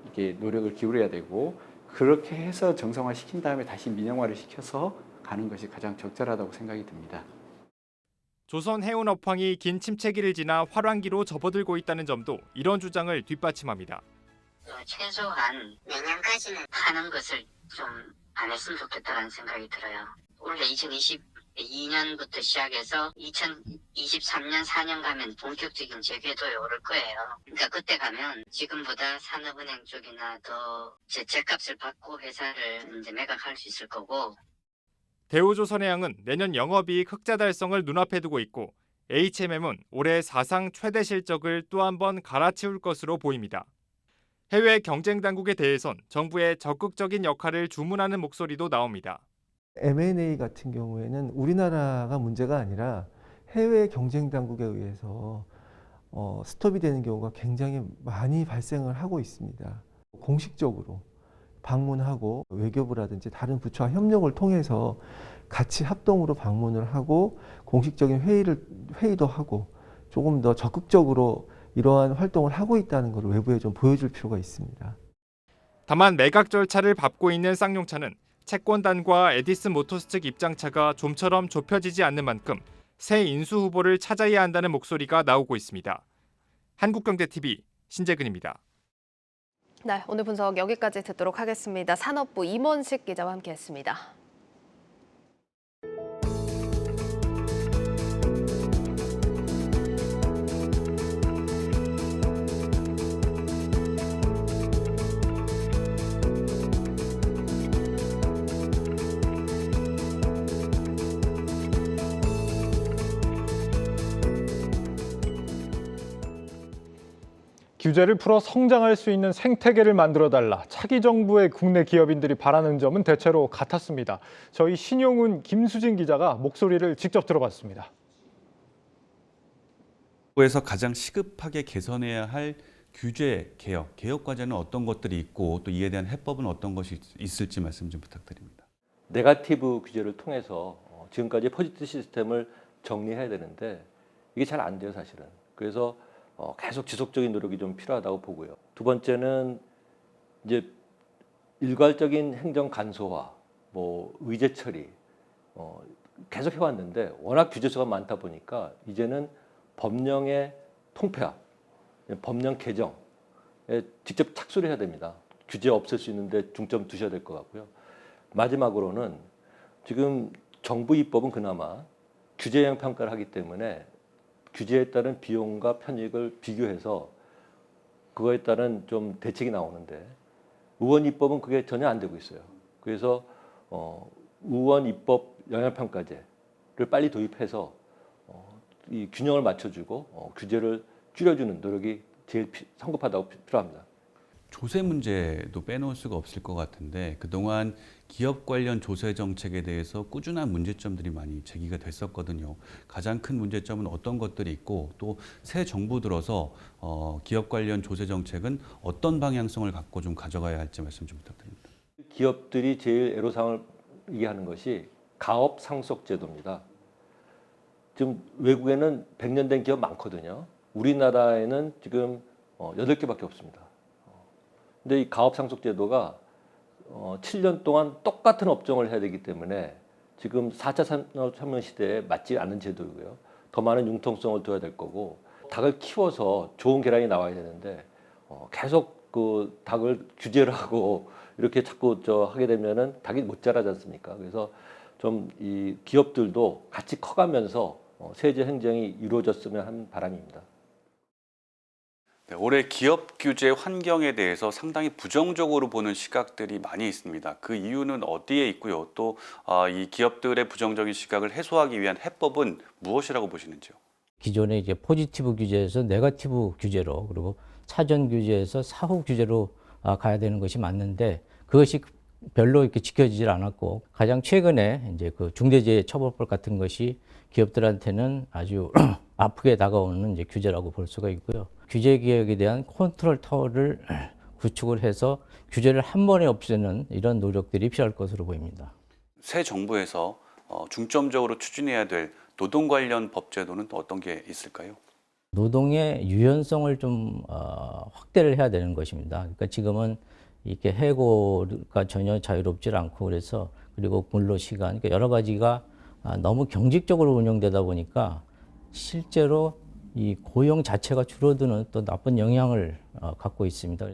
이게 노력을 기울여야 되고 그렇게 해서 정상화 시킨 다음에 다시 민영화를 시켜서 가는 것이 가장 적절하다고 생각이 듭니다. 조선 해운 업황이 긴 침체기를 지나 활황기로 접어들고 있다는 점도 이런 주장을 뒷받침합니다. 최소한 내년까지는 하는 것을 좀 안 했으면 좋겠다는 생각이 들어요. 원래 2022년부터 시작해서 2023년 4년 가면 본격적인 재궤도에 오를 거예요. 그러니까 그때 가면 지금보다 산업은행 쪽이나 더 제재값을 받고 회사를 이제 매각할 수 있을 거고. 대우조선해양은 내년 영업이익 흑자 달성을 눈앞에 두고 있고 HMM은 올해 사상 최대 실적을 또 한 번 갈아치울 것으로 보입니다. 해외 경쟁 당국에 대해선 정부의 적극적인 역할을 주문하는 목소리도 나옵니다. M&A 같은 경우에는 우리나라가 문제가 아니라 해외 경쟁 당국에 의해서 스톱이 되는 경우가 굉장히 많이 발생을 하고 있습니다. 공식적으로 방문하고 외교부라든지 다른 부처와 협력을 통해서 같이 합동으로 방문을 하고 공식적인 회의도 하고 조금 더 적극적으로 이러한 활동을 하고 있다는 것을 외부에 좀 보여줄 필요가 있습니다. 다만 매각 절차를 밟고 있는 쌍용차는 채권단과 에디슨 모터스 측 입장차가 좀처럼 좁혀지지 않는 만큼 새 인수 후보를 찾아야 한다는 목소리가 나오고 있습니다. 한국경제TV 신재근입니다. 네, 오늘 분석 여기까지 듣도록 하겠습니다. 산업부 임원식 기자와 함께했습니다. 규제를 풀어 성장할 수 있는 생태계를 만들어달라. 차기 정부의 국내 기업인들이 바라는 점은 대체로 같았습니다. 저희 신용훈, 김수진 기자가 목소리를 직접 들어봤습니다. 정부에서 가장 시급하게 개선해야 할 규제 개혁 과제는 어떤 것들이 있고 또 이에 대한 해법은 어떤 것이 있을지 말씀 좀 부탁드립니다. 네거티브 규제를 통해서 지금까지 포지티브 시스템을 정리해야 되는데 이게 잘 안 돼요, 사실은. 그래서 계속 지속적인 노력이 좀 필요하다고 보고요. 두 번째는 이제 일괄적인 행정 간소화, 의제 처리 계속 해왔는데 워낙 규제수가 많다 보니까 이제는 법령의 통폐합, 법령 개정에 직접 착수를 해야 됩니다. 규제 없앨 수 있는데 중점 두셔야 될 것 같고요. 마지막으로는 지금 정부 입법은 그나마 규제 영향 평가를 하기 때문에 규제에 따른 비용과 편익을 비교해서 그거에 따른 좀 대책이 나오는데 의원 입법은 그게 전혀 안 되고 있어요. 그래서 의원 입법 영향평가제를 빨리 도입해서 이 균형을 맞춰주고 규제를 줄여주는 노력이 제일 성급하다고 필요합니다. 조세 문제도 빼놓을 수가 없을 것 같은데 그동안 기업 관련 조세 정책에 대해서 꾸준한 문제점들이 많이 제기가 됐었거든요. 가장 큰 문제점은 어떤 것들이 있고 또 새 정부 들어서 기업 관련 조세 정책은 어떤 방향성을 갖고 좀 가져가야 할지 말씀 좀 부탁드립니다. 기업들이 제일 애로사항을 얘기하는 것이 가업 상속 제도입니다. 지금 외국에는 100년 된 기업 많거든요. 우리나라에는 지금 8개밖에 없습니다. 근데 이 가업 상속 제도가 7년 동안 똑같은 업종을 해야 되기 때문에 지금 4차 산업혁명 시대에 맞지 않는 제도고요. 더 많은 융통성을 둬야 될 거고 닭을 키워서 좋은 계란이 나와야 되는데 계속 그 닭을 규제를 하고 이렇게 자꾸 하게 되면은 닭이 못 자라지 않습니까? 그래서 좀 이 기업들도 같이 커가면서 세제 행정이 이루어졌으면 하는 바람입니다. 네, 올해 기업 규제 환경에 대해서 상당히 부정적으로 보는 시각들이 많이 있습니다. 그 이유는 어디에 있고요? 또 이 기업들의 부정적인 시각을 해소하기 위한 해법은 무엇이라고 보시는지요? 기존의 이제 포지티브 규제에서 네거티브 규제로 그리고 차전 규제에서 사후 규제로 가야 되는 것이 맞는데 그것이 별로 이렇게 지켜지질 않았고 가장 최근에 이제 그 중대재해처벌법 같은 것이 기업들한테는 아주 아프게 다가오는 이제 규제라고 볼 수가 있고요. 규제 개혁에 대한 컨트롤 타워를 구축을 해서 규제를 한 번에 없애는 이런 노력들이 필요할 것으로 보입니다. 새 정부에서 중점적으로 추진해야 될 노동 관련 법 제도는 또 어떤 게 있을까요? 노동의 유연성을 좀 확대를 해야 되는 것입니다. 그러니까 지금은 이렇게 해고가 전혀 자유롭지 않고 그리고 근로 시간, 그러니까 여러 가지가 너무 경직적으로 운영되다 보니까 실제로 이 고용 자체가 줄어드는 또 나쁜 영향을 갖고 있습니다.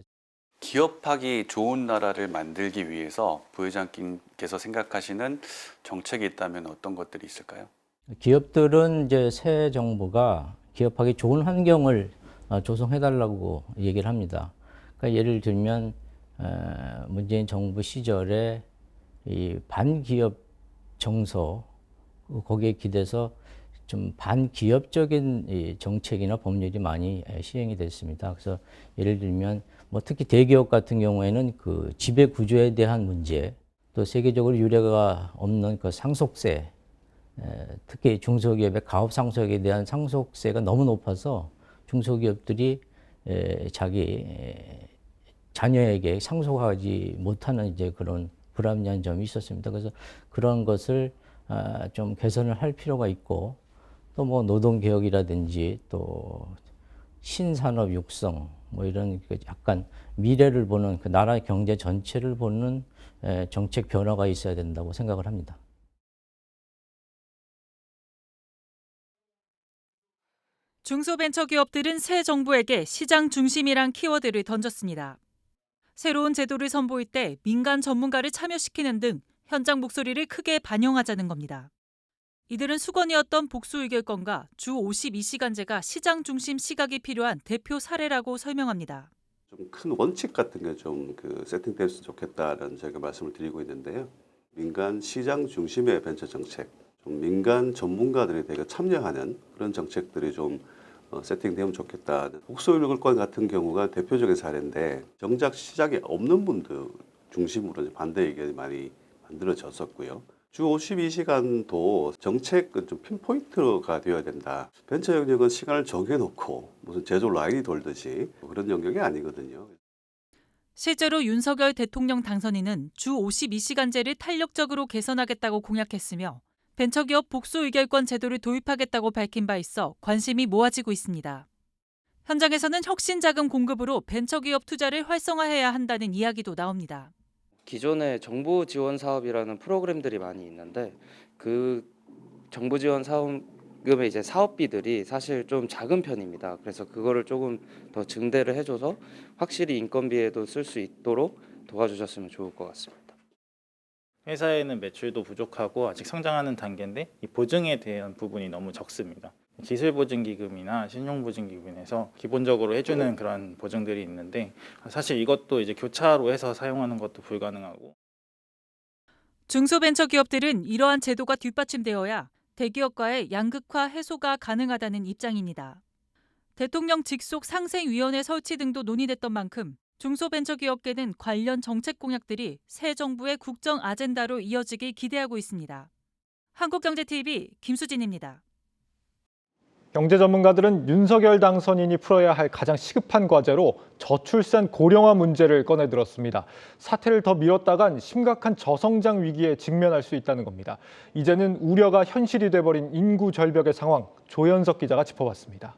기업하기 좋은 나라를 만들기 위해서 부회장님께서 생각하시는 정책이 있다면 어떤 것들이 있을까요? 기업들은 이제 새 정부가 기업하기 좋은 환경을 조성해달라고 얘기를 합니다. 그러니까 예를 들면 문재인 정부 시절에 이 반기업 정서 거기에 기대서 좀 반기업적인 이 정책이나 법률이 많이 시행이 됐습니다. 그래서 예를 들면 뭐 특히 대기업 같은 경우에는 그 지배 구조에 대한 문제, 또 세계적으로 유례가 없는 그 상속세, 특히 중소기업의 가업 상속에 대한 상속세가 너무 높아서 중소기업들이 자기 자녀에게 상속하지 못하는 이제 그런 불합리한 점이 있었습니다. 그래서 그런 것을 좀 개선을 할 필요가 있고, 또 뭐 노동개혁이라든지 또 신산업 육성 뭐 이런 약간 미래를 보는 그 나라 경제 전체를 보는 정책 변화가 있어야 된다고 생각을 합니다. 중소벤처기업들은 새 정부에게 시장 중심이란 키워드를 던졌습니다. 새로운 제도를 선보일 때 민간 전문가를 참여시키는 등 현장 목소리를 크게 반영하자는 겁니다. 이들은 수건이었던 복수 의결권과 주 52시간제가 시장 중심 시각이 필요한 대표 사례라고 설명합니다. 좀 큰 원칙 같은 게 좀 세팅됐으면 좋겠다는 제가 말씀을 드리고 있는데요. 민간 시장 중심의 벤처 정책, 좀 민간 전문가들이 되게 참여하는 그런 정책들이 좀 세팅되면 좋겠다. 복수 의결권 같은 경우가 대표적인 사례인데 정작 시장에 없는 분들 중심으로 반대 의견이 많이 만들어졌었고요. 주 52시간도 정책 좀 핀포인트가 되어야 된다. 벤처 영역은 시간을 정해놓고 무슨 제조 라인이 돌듯이 그런 영역이 아니거든요. 실제로 윤석열 대통령 당선인은 주 52시간제를 탄력적으로 개선하겠다고 공약했으며 벤처기업 복수 의결권 제도를 도입하겠다고 밝힌 바 있어 관심이 모아지고 있습니다. 현장에서는 혁신자금 공급으로 벤처기업 투자를 활성화해야 한다는 이야기도 나옵니다. 기존에 정부 지원 사업이라는 프로그램들이 많이 있는데 그 정부 지원 사업금의 이제 사업비들이 사실 좀 작은 편입니다. 그래서 그거를 조금 더 증대를 해줘서 확실히 인건비에도 쓸 수 있도록 도와주셨으면 좋을 것 같습니다. 회사에는 매출도 부족하고 아직 성장하는 단계인데 이 보증에 대한 부분이 너무 적습니다. 기술보증기금이나 신용보증기금에서 기본적으로 해주는 그런 보증들이 있는데 사실 이것도 이제 교차로 해서 사용하는 것도 불가능하고. 중소벤처기업들은 이러한 제도가 뒷받침되어야 대기업과의 양극화 해소가 가능하다는 입장입니다. 대통령 직속 상생위원회 설치 등도 논의됐던 만큼 중소벤처기업계는 관련 정책 공약들이 새 정부의 국정 아젠다로 이어지길 기대하고 있습니다. 한국경제TV 김수진입니다. 경제 전문가들은 윤석열 당선인이 풀어야 할 가장 시급한 과제로 저출산 고령화 문제를 꺼내들었습니다. 사태를 더 미뤘다간 심각한 저성장 위기에 직면할 수 있다는 겁니다. 이제는 우려가 현실이 돼버린 인구 절벽의 상황, 조현석 기자가 짚어봤습니다.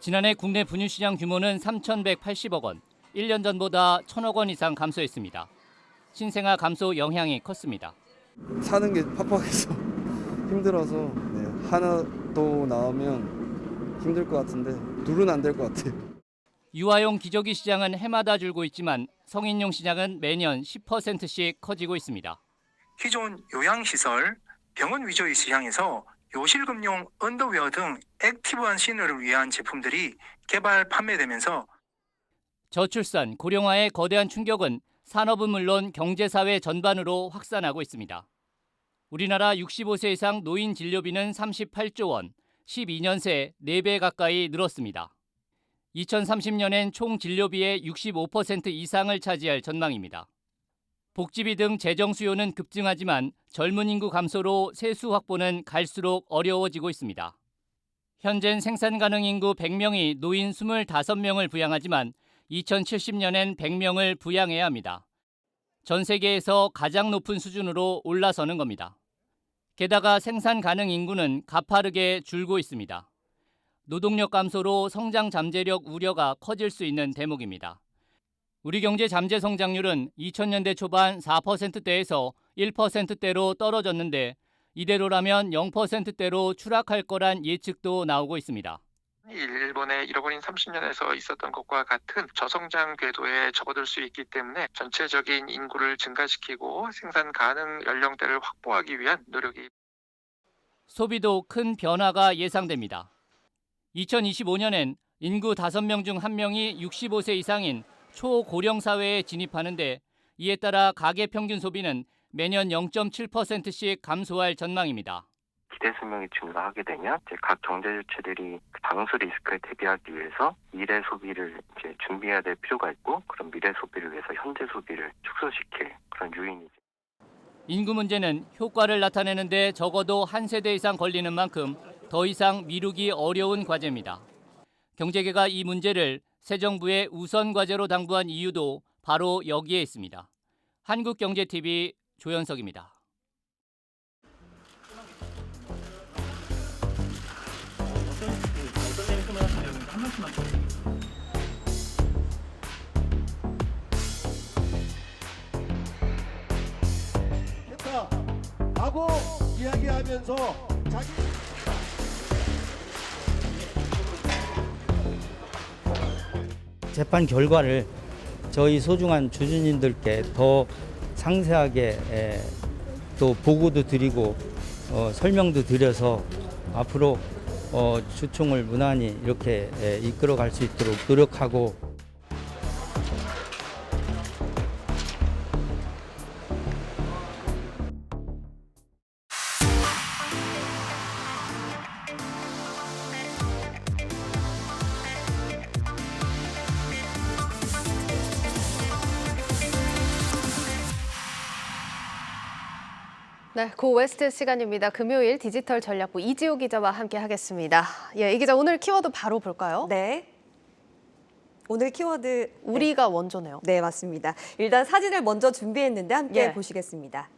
지난해 국내 분유시장 규모는 3,180억 원, 1년 전보다 1,000억 원 이상 감소했습니다. 신생아 감소 영향이 컸습니다. 사는 게 팍팍해서 힘들어서 하나 또 나오면 힘들 것 같은데 둘은 안 될 것 같아요. 유아용 기저귀 시장은 해마다 줄고 있지만 성인용 시장은 매년 10%씩 커지고 있습니다. 기존 요양시설, 병원 위주의 시장에서 요실금용 언더웨어 등 액티브한 시니어를 위한 제품들이 개발 판매되면서 저출산, 고령화의 거대한 충격은 산업은 물론 경제사회 전반으로 확산하고 있습니다. 우리나라 65세 이상 노인 진료비는 38조 원, 12년 새 4배 가까이 늘었습니다. 2030년엔 총 진료비의 65% 이상을 차지할 전망입니다. 복지비 등 재정 수요는 급증하지만 젊은 인구 감소로 세수 확보는 갈수록 어려워지고 있습니다. 현재는 생산 가능 인구 100명이 노인 25명을 부양하지만 2070년엔 100명을 부양해야 합니다. 전 세계에서 가장 높은 수준으로 올라서는 겁니다. 게다가 생산 가능 인구는 가파르게 줄고 있습니다. 노동력 감소로 성장 잠재력 우려가 커질 수 있는 대목입니다. 우리 경제 잠재 성장률은 2000년대 초반 4%대에서 1%대로 떨어졌는데 이대로라면 0%대로 추락할 거란 예측도 나오고 있습니다. 일본의 잃어버린 30년에서 있었던 것과 같은 저성장 궤도에 접어들 수 있기 때문에 전체적인 인구를 증가시키고 생산 가능 연령대를 확보하기 위한 노력이 소비도 큰 변화가 예상됩니다. 2025년엔 인구 5명 중 1명이 65세 이상인 초고령 사회에 진입하는데 이에 따라 가계 평균 소비는 매년 0.7%씩 감소할 전망입니다. 기대 수명이 증가하게 되면 각 경제 주체들이 당수 리스크에 대비하기 위해서 미래 소비를 준비해야 될 필요가 있고 그런 미래 소비를 위해서 현재 소비를 축소시킬 그런 요인이죠. 인구 문제는 효과를 나타내는데 적어도 한 세대 이상 걸리는 만큼 더 이상 미루기 어려운 과제입니다. 경제계가 이 문제를 새 정부의 우선 과제로 당부한 이유도 바로 여기에 있습니다. 한국경제TV 조현석입니다. 하고 이야기하면서 자기 재판 결과를 저희 소중한 주주님들께 더 상세하게 또 보고도 드리고 설명도 드려서 앞으로 주총을 무난히 이렇게 이끌어갈 수 있도록 노력하고 네, 고 웨스트 시간입니다. 금요일 디지털 전략부 이지호 기자와 함께 하겠습니다. 예, 이 기자 오늘 키워드 바로 볼까요? 네. 오늘 키워드 우리가 원조네요. 네, 맞습니다. 일단 사진을 먼저 준비했는데 함께 예. 보시겠습니다.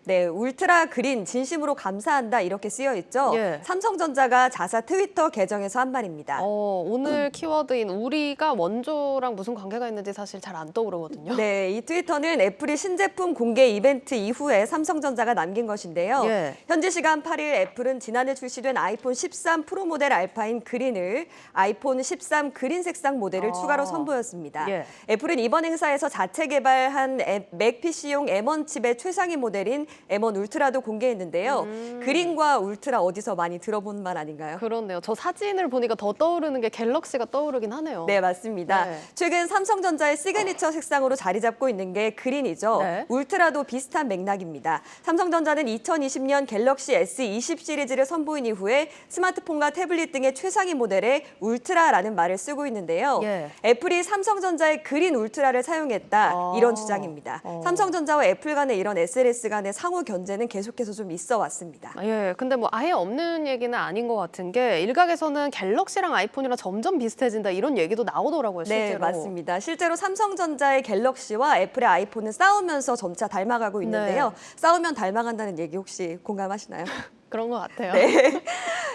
네, 울트라 그린 진심으로 감사한다 이렇게 쓰여 있죠. 예. 삼성전자가 자사 트위터 계정에서 한 말입니다. 오늘 키워드인 우리가 원조랑 무슨 관계가 있는지 사실 잘 안 떠오르거든요. 네, 이 트위터는 애플이 신제품 공개 이벤트 이후에 삼성전자가 남긴 것인데요. 예. 현지 시간 8일 애플은 지난해 출시된 아이폰 13 프로 모델 알파인 그린을 아이폰 13 그린 색상 모델을 추가로 선보였습니다. 예. 애플은 이번 행사에서 자체 개발한 맥 PC용 M1 칩의 최상위 모델인 M1 울트라도 공개했는데요. 그린과 울트라 어디서 많이 들어본 말 아닌가요? 그렇네요. 저 사진을 보니까 더 떠오르는 게 갤럭시가 떠오르긴 하네요. 네, 맞습니다. 네. 최근 삼성전자의 시그니처 색상으로 자리 잡고 있는 게 그린이죠. 네. 울트라도 비슷한 맥락입니다. 삼성전자는 2020년 갤럭시 S20 시리즈를 선보인 이후에 스마트폰과 태블릿 등의 최상위 모델에 울트라라는 말을 쓰고 있는데요. 예. 애플이 삼성전자의 그린 울트라를 사용했다 이런 주장입니다. 삼성전자와 애플 간의 이런 SLS 간의 상호 견제는 계속해서 좀 있어 왔습니다. 예, 근데 뭐 아예 없는 얘기는 아닌 것 같은 게 일각에서는 갤럭시랑 아이폰이랑 점점 비슷해진다 이런 얘기도 나오더라고요, 실제로. 네, 맞습니다. 실제로 삼성전자의 갤럭시와 애플의 아이폰은 싸우면서 점차 닮아가고 있는데요. 싸우면 닮아간다는 얘기 혹시 공감하시나요? 그런 것 같아요. 네.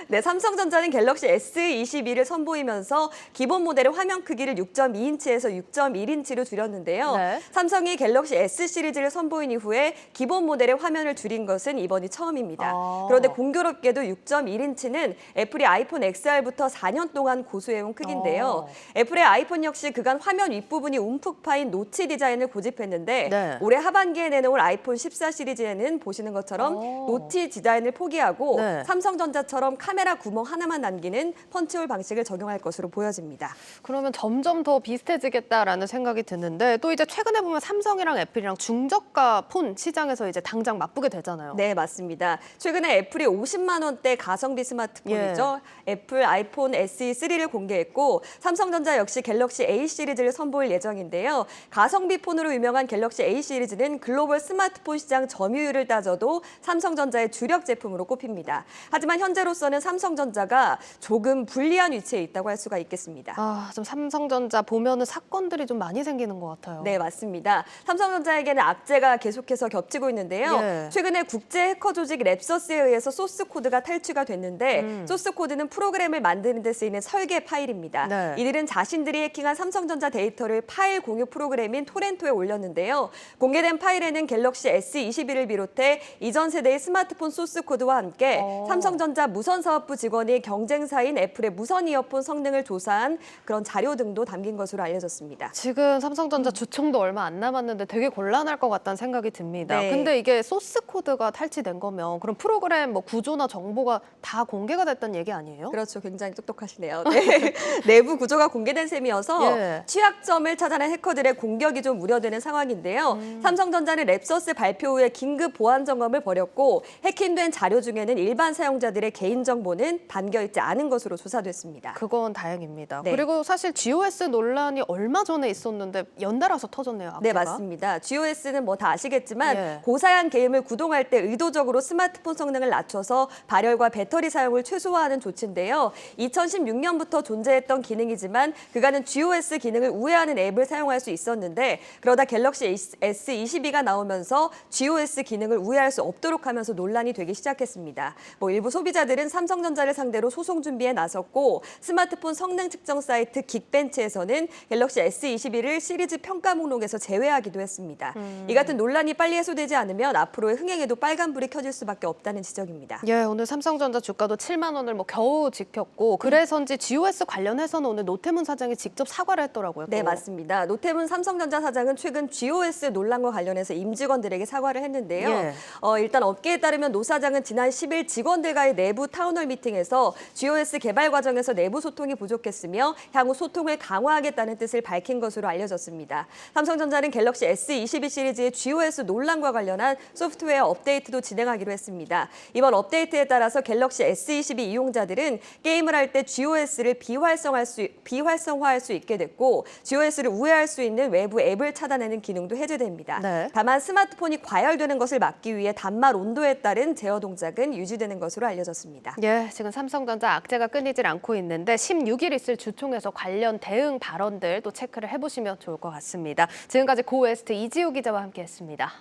네, 삼성전자는 갤럭시 S22를 선보이면서 기본 모델의 화면 크기를 6.2인치에서 6.1인치로 줄였는데요. 네. 삼성이 갤럭시 S 시리즈를 선보인 이후에 기본 모델의 화면을 줄인 것은 이번이 처음입니다. 그런데 공교롭게도 6.1인치는 애플이 아이폰 XR부터 4년 동안 고수해온 크기인데요. 애플의 아이폰 역시 그간 화면 윗부분이 움푹 파인 노치 디자인을 고집했는데 네. 올해 하반기에 내놓을 아이폰 14 시리즈에는 보시는 것처럼 노치 디자인을 포기하고 네. 삼성전자처럼 카메라 구멍 하나만 남기는 펀치홀 방식을 적용할 것으로 보여집니다. 그러면 점점 더 비슷해지겠다라는 생각이 드는데 또 이제 최근에 보면 삼성이랑 애플이랑 중저가 폰 시장에서 이제 당장 맞붙게 되잖아요. 네, 맞습니다. 최근에 애플이 50만 원대 가성비 스마트폰이죠. 애플 아이폰 SE3를 공개했고 삼성전자 역시 갤럭시 A 시리즈를 선보일 예정인데요. 가성비 폰으로 유명한 갤럭시 A 시리즈는 글로벌 스마트폰 시장 점유율을 따져도 삼성전자의 주력 제품으로 꼽힙니다. 하지만 현재로서는 삼성전자가 조금 불리한 위치에 있다고 할 수가 있겠습니다. 좀 삼성전자 보면은 사건들이 좀 많이 생기는 것 같아요. 네, 맞습니다. 삼성전자에게는 악재가 계속해서 겹치고 있는데요. 예. 최근에 국제 해커 조직 랩서스에 의해서 소스 코드가 탈취가 됐는데 소스 코드는 프로그램을 만드는 데 쓰이는 설계 파일입니다. 네. 이들은 자신들이 해킹한 삼성전자 데이터를 파일 공유 프로그램인 토렌토에 올렸는데요. 공개된 파일에는 갤럭시 S21을 비롯해 이전 세대의 스마트폰 소스 코드와 함께 삼성전자 무선사업부 직원이 경쟁사인 애플의 무선 이어폰 성능을 조사한 그런 자료 등도 담긴 것으로 알려졌습니다. 지금 삼성전자 주총도 얼마 안 남았는데 되게 곤란할 것 같다는 생각이 듭니다. 네. 근데 이게 소스 코드가 탈취된 거면 그럼 프로그램 뭐 구조나 정보가 다 공개가 됐다는 얘기 아니에요? 그렇죠. 굉장히 똑똑하시네요. 네. 내부 구조가 공개된 셈이어서 예. 취약점을 찾아낸 해커들의 공격이 좀 우려되는 상황인데요. 삼성전자는 랩서스 발표 후에 긴급 보안 점검을 벌였고 해킹된 자료 중에는 일반 사용자들의 개인정보는 담겨있지 않은 것으로 조사됐습니다. 그건 다행입니다. 네. 그리고 사실 GOS 논란이 얼마 전에 있었는데 연달아서 터졌네요. 악재가. 네, 맞습니다. GOS는 뭐 다 아시겠지만 예. 고사양 게임을 구동할 때 의도적으로 스마트폰 성능을 낮춰서 발열과 배터리 사용을 최소화하는 조치인데요. 2016년부터 존재했던 기능이지만 그간은 GOS 기능을 우회하는 앱을 사용할 수 있었는데 그러다 갤럭시 S22가 나오면서 GOS 기능을 우회할 수 없도록 하면서 논란이 되기 시작했습니다. 뭐 일부 소비자들은 삼성전자를 상대로 소송 준비에 나섰고 스마트폰 성능 측정 사이트 긱벤치에서는 갤럭시 S21을 시리즈 평가 목록에서 제외하기도 했습니다. 이 같은 논란이 빨리 해소되지 않으면 앞으로의 흥행에도 빨간불이 켜질 수밖에 없다는 지적입니다. 예, 오늘 삼성전자 주가도 7만 원을 뭐 겨우 지켰고 그래서인지 GOS 관련해서는 오늘 노태문 사장이 직접 사과를 했더라고요. 네, 또. 맞습니다. 노태문 삼성전자 사장은 최근 GOS 논란과 관련해서 임직원들에게 사과를 했는데요. 예. 일단 업계에 따르면 노 사장은 지난 10일 직원들과의 내부 타운홀 미팅에서 GOS 개발 과정에서 내부 소통이 부족했으며 향후 소통을 강화하겠다는 뜻을 밝힌 것으로 알려졌습니다. 삼성전자는 갤럭시 S22 시리즈의 GOS 논란과 관련한 소프트웨어 업데이트도 진행하기로 했습니다. 이번 업데이트에 따라서 갤럭시 S22 이용자들은 게임을 할 때 GOS를 비활성화할 수 있게 됐고 GOS를 우회할 수 있는 외부 앱을 차단하는 기능도 해제됩니다. 네. 다만 스마트폰이 과열되는 것을 막기 위해 단말 온도에 따른 제어 동작은 유지되는 것으로 알려졌습니다. 예, 지금 삼성전자 악재가 끊이질 않고 있는데 16일 있을 주총에서 관련 대응 발언들 또 체크를 해보시면 좋을 것 같습니다. 지금까지 고웨스트 이지우 기자와 함께했습니다.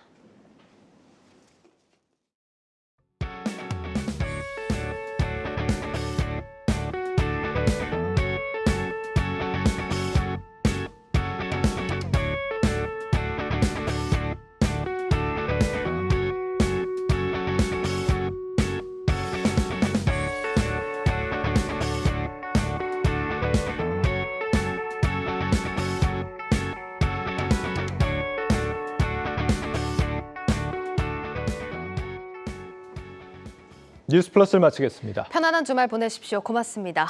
뉴스 플러스를 마치겠습니다. 편안한 주말 보내십시오. 고맙습니다.